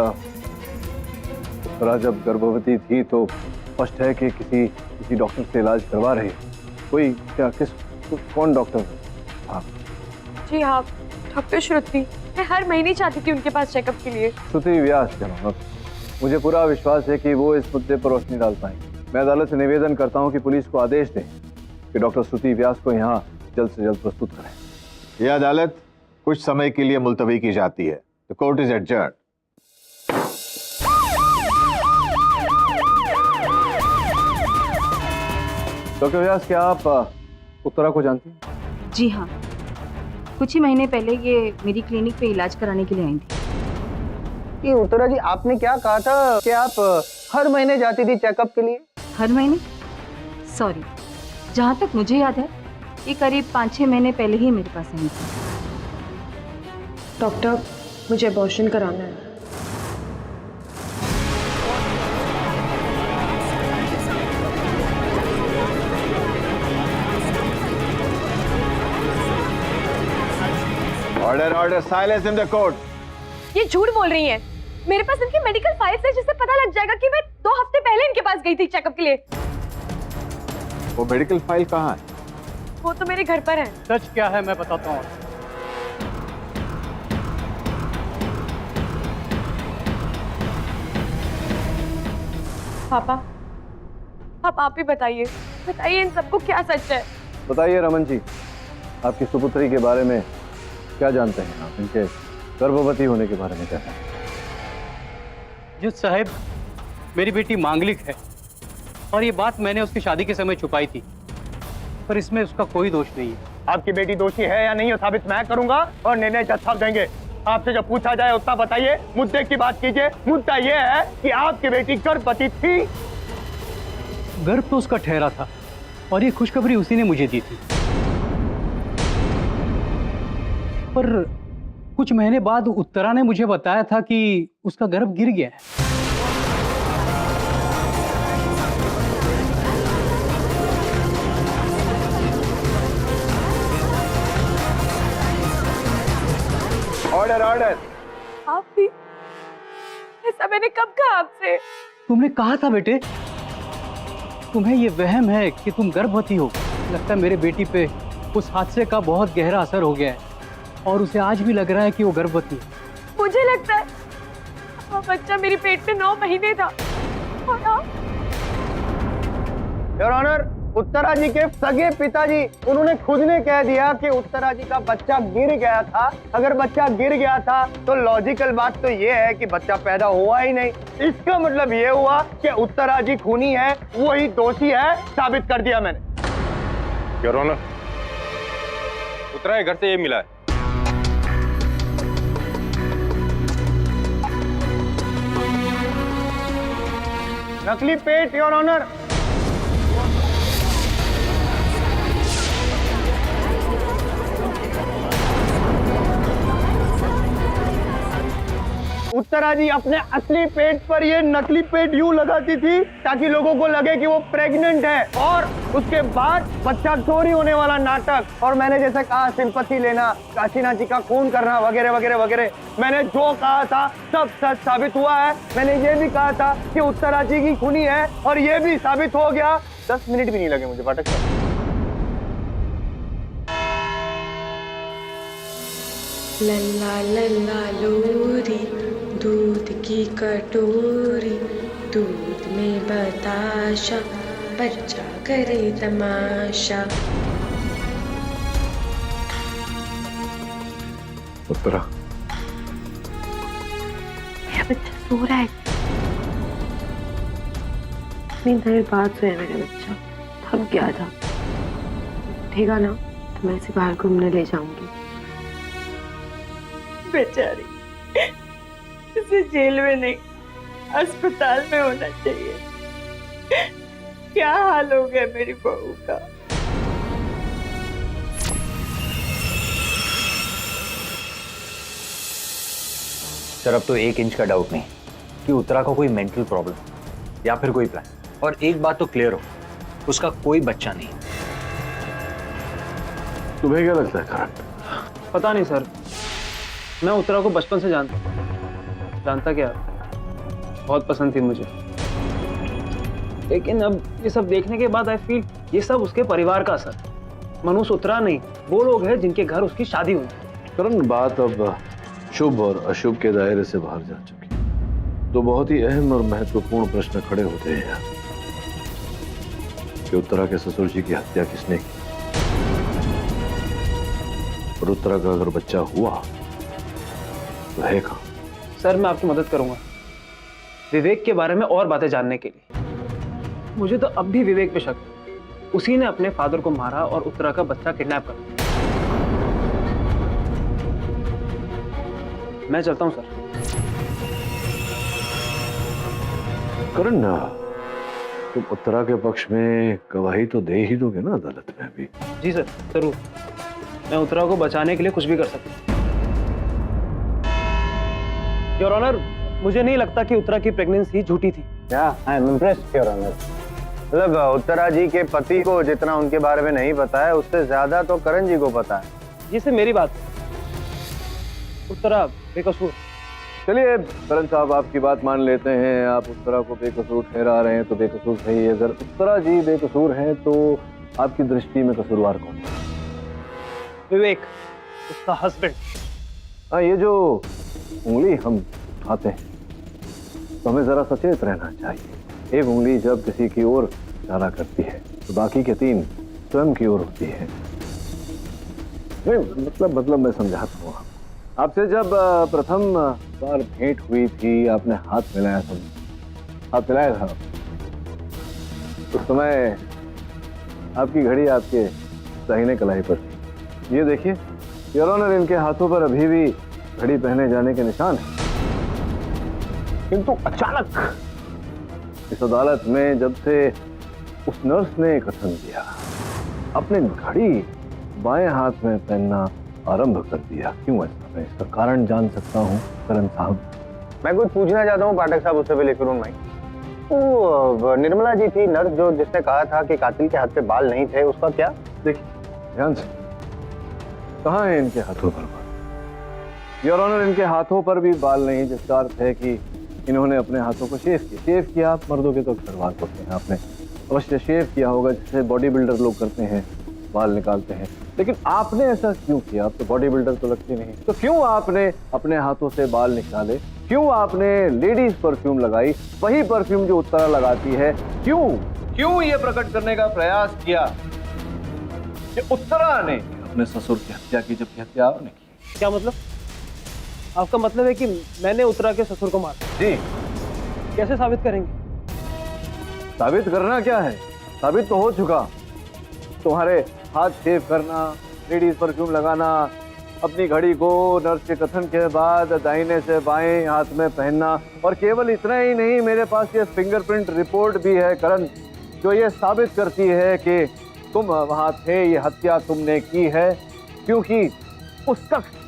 उत्तरा जब गर्भवती थी तो स्पष्ट है कि किसी डॉक्टर से इलाज करवा रही है। कौन डॉक्टर? आप? जी हाँ, डॉक्टर श्रुति। मैं हर महीने चाहती थी उनके पास चेकअप के लिए। श्रुति व्यास, मुझे पूरा विश्वास है कि वो इस मुद्दे पर रोशनी डाल पाएंगे। मैं अदालत से निवेदन करता हूं कि पुलिस को आदेश दें कि डॉक्टर श्रुति व्यास को यहां जल्द से जल्द प्रस्तुत करें। यह अदालत कुछ समय के लिए मुलतवी की जाती है। The court is adjourned. Doctor Vyas, क्या आप उत्तरा को जानती हैं? जी हाँ, कुछ ही महीने पहले ये मेरी क्लिनिक पे इलाज कराने के लिए आई थी। ये उत्तरा जी, आपने क्या कहा था कि आप हर महीने जाती थी चेकअप के लिए? हर महीने? सॉरी, जहाँ तक मुझे याद है ये करीब 5-6 महीने पहले ही मेरे पास आई थी। डॉक्टर, मुझे अबॉर्शन कराना है। Order order, silence in the court. ये झूठ बोल रही हैं। मेरे पास इनकी मेडिकल फाइल्स है, जिससे पता लग जाएगा कि मैं 2 हफ्ते पहले इनके पास गई थी चेकअप के लिए। वो मेडिकल फाइल कहाँ है? वो तो मेरे घर पर है। सच क्या है मैं बताता हूँ। पापा, आप ही बताइए इन सबको क्या सच है। बताइए रमन जी, आपकी सुपुत्री के बारे में क्या जानते हैं आप? इनके गर्भवती होने के बारे में क्या जानते हैं? जज साहब, मेरी बेटी मांगलिक है और ये बात मैंने उसकी शादी के समय छुपाई थी, पर इसमें उसका कोई दोष नहीं है। आपकी बेटी दोषी है या नहीं है साबित मैं करूंगा और निर्णय जज साहब देंगे। आपसे जब पूछा जाए उतना बताइए, मुद्दे की बात कीजिए। मुद्दा यह है कि आपकी बेटी गर्भवती थी। गर्भ तो उसका ठहरा था और ये खुशखबरी उसी ने मुझे दी थी, पर कुछ महीने बाद उत्तरा ने मुझे बताया था कि उसका गर्भ गिर गया है। Order order. आप भी? ऐसा मैंने कब कहा आपसे? तुमने कहा था बेटे, तुम्हें ये वहम है कि तुम गर्भवती हो। लगता है मेरे बेटी पे उस हादसे का बहुत गहरा असर हो गया है और उसे आज भी लग रहा है कि वो गर्भवती है। मुझे लगता है वो बच्चा मेरे पेट में 9 महीने था और आप? योर ऑनर, उत्तरा जी के सगे पिताजी उन्होंने खुद ने कह दिया कि उत्तरा जी का बच्चा गिर गया था। अगर बच्चा गिर गया था तो लॉजिकल बात तो ये है कि बच्चा पैदा हुआ ही नहीं। इसका मतलब ये हुआ कि उत्तरा जी खूनी है, वही दोषी है। साबित कर दिया मैंने। योर ऑनर, उत्तरा के घर से ये मिला है। नकली पेट योर ऑनर। उत्तरा जी अपने असली पेट पर ये नकली पेट यूं लगाती थी ताकि लोगों को लगे कि वो प्रेग्नेंट है, और उसके बाद बच्चा चोरी होने वाला नाटक और मैंने जैसे कहा सिंपैथी लेना, काशीनाथ जी का खून करना वगैरह वगैरह वगैरह। मैंने जो कहा था सब सच साबित हुआ है। मैंने ये भी कहा था कि उत्तरा जी की खूनी है और ये भी साबित हो गया। 10 मिनट भी नहीं लगे मुझे पाठक साहब। लल्ला लल्ला लोरी, दूध की कटोरी, दूध में बताशा, बच्चा करे तमाशा। उत्तरा, मेरा बच्चा सो रहा है। इतनी देर बाद सोया मेरा बच्चा, थक गया था। उठेगा ना तो मैं इसे बाहर घूमने ले जाऊंगी। बेचारी, इसे जेल में नहीं अस्पताल में होना चाहिए। क्या हाल हो गया मेरी बहू का। सर, अब तो 1 इंच का डाउट नहीं कि उत्तरा को कोई मेंटल प्रॉब्लम या फिर कोई प्लान। और एक बात तो क्लियर हो, उसका कोई बच्चा नहीं। तुम्हें क्या लगता है करण? पता नहीं सर, मैं उत्तरा को बचपन से जानता क्या, बहुत पसंद थी मुझे। लेकिन अब ये सब देखने के बाद आई फील ये सब उसके परिवार का असर। मनुष्य उत्तरा नहीं, वो लोग हैं जिनके घर उसकी शादी हुई। करण, बात अब शुभ और अशुभ के दायरे से बाहर जा चुकी। तो बहुत ही अहम और महत्वपूर्ण प्रश्न खड़े होते हैं यहाँ कि उत्तरा के ससुर जी की हत्या किसने की, और उत्तरा का अगर बच्चा हुआ तो है कहाँ? सर, मैं आपकी मदद करूंगा विवेक के बारे में और बातें जानने के लिए। मुझे तो अब भी विवेक पे शक है। उसी ने अपने फादर को मारा और उत्तरा का बच्चा किडनैप कर लिया। मैं चलता हूं सर। करण, तुम उत्तरा के पक्ष में गवाही तो दे ही दोगे ना अदालत में अभी? जी सर, जरूर। मैं उत्तरा को बचाने के लिए कुछ भी कर सकता हूं। योर ऑनर, मुझे नहीं लगता कि उत्तरा की प्रेगनेंसी झूठी थी। I am impressed your honour. मतलब उत्तरा जी के पति को जितना उनके बारे में नहीं पता है, उससे ज्यादा तो करण जी को पता है। ये सिर्फ मेरी बात है। उत्तरा बेकसूर। चलिए करण साहब, आपकी बात मान लेते हैं। आप उत्तरा को बेकसूर ठहरा रहे हैं तो बेकसूर सही। अगर उत्तरा जी बेकसूर हैं तो आपकी दृष्टि में कसूरवार कौन है? विवेक, उसका हस्बैंड। हाँ, ये जो उंगली हम उठाते हैं तो हमें जरा सचेत रहना चाहिए। एक उंगली जब किसी की ओर इशारा करती है तो बाकी के 3 स्वयं की ओर होती है। नहीं मतलब मैं समझाता हूँ आपसे। जब प्रथम बार भेंट हुई थी, आपने हाथ मिलाया था, हाथ मिलाया था, उस समय आपकी घड़ी आपके दाहिने कलाई पर थी। ये देखिए योर ऑनर, इनके हाथों पर अभी भी घड़ी पहने जाने के निशान है। किंतु अचानक इस अदालत में जब से उस नर्स ने कथन किया, अपने घड़ी बाएं हाथ में पहनना आरंभ कर दिया, क्यों ऐसा? मैं इसका कारण जान सकता हूँ करण साहब? मैं कुछ पूछना चाहता हूँ पाठक साहब, उससे पहले करुण भाई। वो निर्मला जी थी नर्स जो जिसने कहा था कि कातिल के हाथ पे बाल नहीं थे, उसका क्या? देखिए ध्यान से, कहाँ है इनके हाथों पर बाल? योर ऑनर, इनके हाथों पर भी बाल नहीं, जिसका अर्थ है कि इन्होंने अपने हाथों को शेव किया। शेव किया, आप मर्दों के तो अक्सर बाल होते हैं, आपने अवश्य शेव किया होगा, जैसे बॉडी बिल्डर लोग करते हैं, बाल निकालते हैं। लेकिन आपने ऐसा क्यों किया? आप तो बॉडी बिल्डर तो लगते नहीं, तो क्यों आपने अपने हाथों से बाल निकाले? क्यों आपने लेडीज परफ्यूम लगाई, वही परफ्यूम जो उत्तरा लगाती है? क्यों ये प्रकट करने का प्रयास किया कि उत्तरा ने अपने ससुर की हत्या की, जबकि हत्या आपने की? क्या मतलब? आपका मतलब है कि मैंने उत्तरा के ससुर को मारा? जी। कैसे साबित करेंगे? साबित करना क्या है, साबित तो हो चुका। तुम्हारे हाथ शेव करना, लेडीज परफ्यूम लगाना, अपनी घड़ी को नर्स के कथन के बाद दाहिने से बाएं हाथ में पहनना, और केवल इतना ही नहीं, मेरे पास ये फिंगरप्रिंट रिपोर्ट भी है करण, जो ये साबित करती है कि तुम वहां थे, ये हत्या तुमने की है, क्योंकि उस शख्स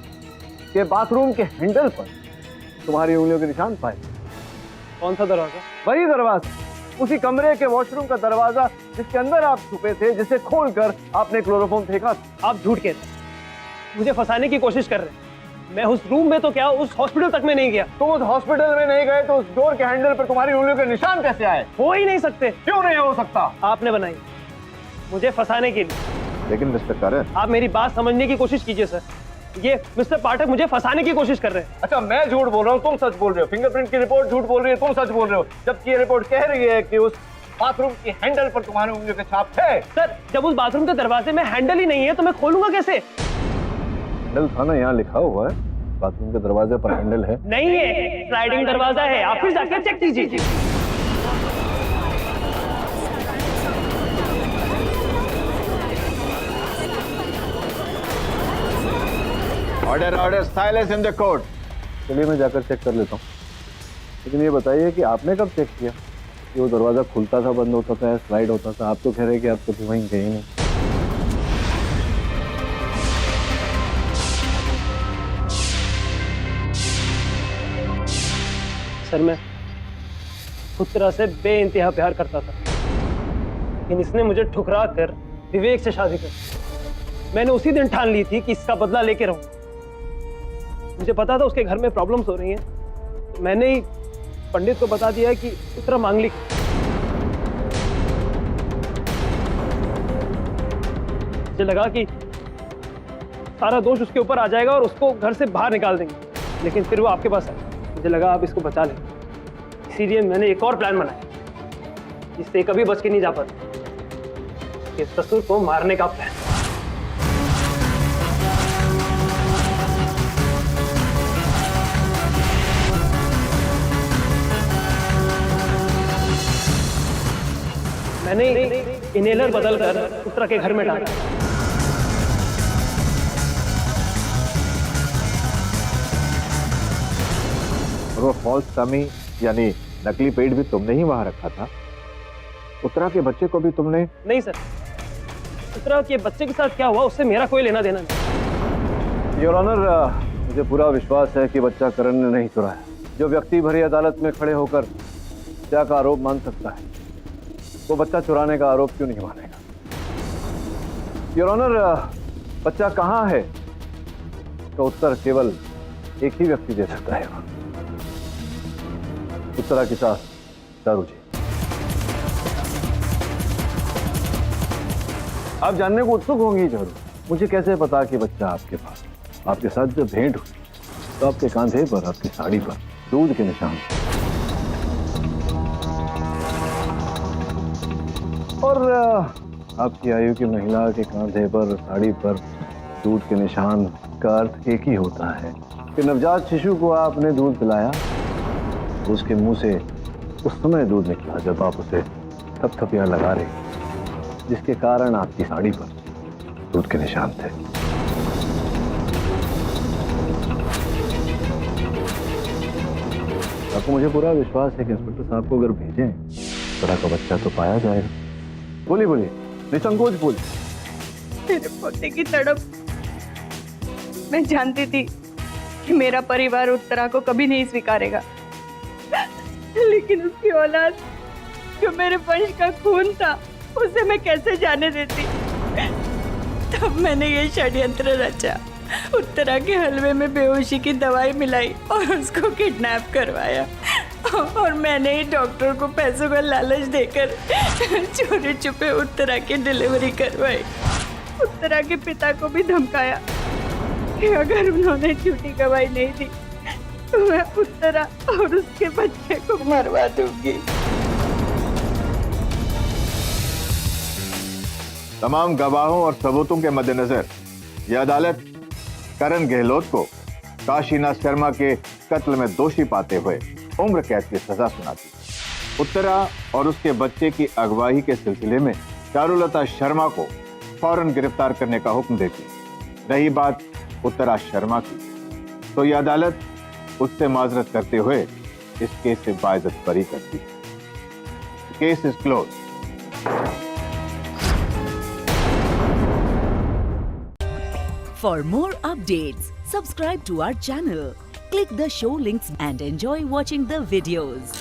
के बाथरूम के हैंडल पर तुम्हारी उंगलियों के निशान पाए। कौन सा दरवाजा? वही दरवाजा, उसी कमरे के वॉशरूम का दरवाजा जिसके अंदर आप छुपे थे, जिसे खोलकर आपने क्लोरोफॉर्म फेंका। आप झूठ कहते हैं, मुझे फंसाने की कोशिश कर रहे हैं। मैं उस रूम में तो क्या, उस हॉस्पिटल तक में नहीं गया। तुम उस हॉस्पिटल में नहीं गए तो उस डोर के हैंडल पर तुम्हारी उंगलियों के निशान कैसे आए? हो ही नहीं सकते। क्यों नहीं हो सकता? आपने बनाई मुझे फंसाने के लिए। लेकिन मिस्टर करण, आप मेरी बात समझने की कोशिश कीजिए सर। ये मिस्टर पाठक मुझे फंसाने की कोशिश कर रहे हैं। अच्छा, मैं झूठ बोल रहा हूँ, तुम सच बोल रहे हो। फिंगरप्रिंट की रिपोर्ट झूठ बोल रही है, तुम सच बोल रहे हो, जबकि ये रिपोर्ट कह रही है कि उस बाथरूम की हैंडल पर तुम्हारे उंगलियों के छाप थे। सर, जब उस बाथरूम के दरवाजे में हैंडल ही नहीं है तो मैं खोलूंगा कैसे? हैंडल था ना, यहाँ लिखा हुआ है, बाथरूम के दरवाजे पर हैंडल है। नहीं है, स्लाइडिंग दरवाजा है, आप फिर जाकर चेक कीजिए। Order, silence in the court. चलिए मैं जाकर चेक कर लेता हूँ, लेकिन ये बताइए कि आपने कब चेक किया कि वो दरवाजा खुलता था, बंद होता था, स्लाइड होता था? आप तो कह रहे कि आप कभी वहीं गए नहीं। सर, मैं उत्तरा से बेइंतहा प्यार करता था, लेकिन इसने मुझे ठुकरा कर विवेक से शादी कर। मैंने उसी दिन ठान ली थी कि इसका बदला लेके रहूं। मुझे पता था उसके घर में प्रॉब्लम्स हो रही हैं, तो मैंने ही पंडित को बता दिया कि उत्तरा मांगलिक। मुझे लगा कि सारा दोष उसके ऊपर आ जाएगा और उसको घर से बाहर निकाल देंगे, लेकिन फिर वो आपके पास आया। मुझे लगा आप इसको बचा लें, इसीलिए मैंने एक और प्लान बनाया जिससे कभी बच के नहीं जा पाता, कि ससुर को मारने का प्लान। मैंने इनहेलर बदलकर उत्तरा के घर में डाला। और वो फॉल्स टमी यानी नकली पेट भी तुमने ही वहां रखा था? उत्तरा के बच्चे को भी तुमने? नहीं सर, उत्तरा के बच्चे के साथ क्या हुआ उससे मेरा कोई लेना देना नहीं। योर ऑनर, मुझे पूरा विश्वास है कि बच्चा करण ने नहीं चुराया। जो व्यक्ति भरी अदालत में खड़े होकर हत्या का आरोप मान सकता है, वो बच्चा चुराने का आरोप क्यों नहीं मानेगा? योर ऑनर, बच्चा कहाँ है तो उत्तर केवल एक ही व्यक्ति दे सकता है, उत्तरा की सास चारू जी। आप जानने को उत्सुक होंगी जरूर, मुझे कैसे पता कि बच्चा आपके पास? आपके साथ जब भेंट हुई तो आपके कांधे पर, आपकी साड़ी पर दूध के निशान, और आपकी आयु की महिला के कांधे पर, साड़ी पर दूध के निशान का अर्थ एक ही होता है कि नवजात शिशु को आपने दूध पिलाया, उसके मुंह से उस समय दूध निकला जब आप उसे थपथपियां लगा रहे, जिसके कारण आपकी साड़ी पर दूध के निशान थे। आपको मुझे पूरा विश्वास है कि इंस्पेक्टर साहब को अगर भेजें तरह का बच्चा तो पाया जाएगा। बोलिए बोलिए, निसंकोच बोलिए। मेरे पोते की तड़प, मैं जानती थी कि मेरा परिवार उत्तरा को कभी नहीं स्वीकारेगा, लेकिन उसकी औलाद जो मेरे वंश का खून था उसे मैं कैसे जाने देती। तब मैंने ये षड्यंत्र रचा, उत्तरा के हलवे में बेहोशी की दवाई मिलाई और उसको किडनैप करवाया, और मैंने ही डॉक्टर को पैसों का लालच देकर चोरी छुपे उत्तरा की डिलीवरी करवाई। उत्तरा के पिता को भी धमकाया कि अगर उन्होंने झूठी गवाही नहीं दी तो मैं उत्तरा और उसके बच्चे को मरवा दूंगी। तमाम गवाहों और सबूतों के मद्देनजर यह अदालत करण गहलोत को काशीनाथ शर्मा के कत्ल में दोषी पाते हुए उम्र कैद की सजा सुनाती। उत्तरा और उसके बच्चे की अगवाई के सिलसिले में चारुलता शर्मा को फौरन गिरफ्तार करने का हुक्म देती। रही बात उत्तरा शर्मा की, तो यह अदालत उससे माजरत करते हुए इस केस से बाइज्जत बरी करती। Case is close. For more updates, subscribe to our channel, click the show links and enjoy watching the videos.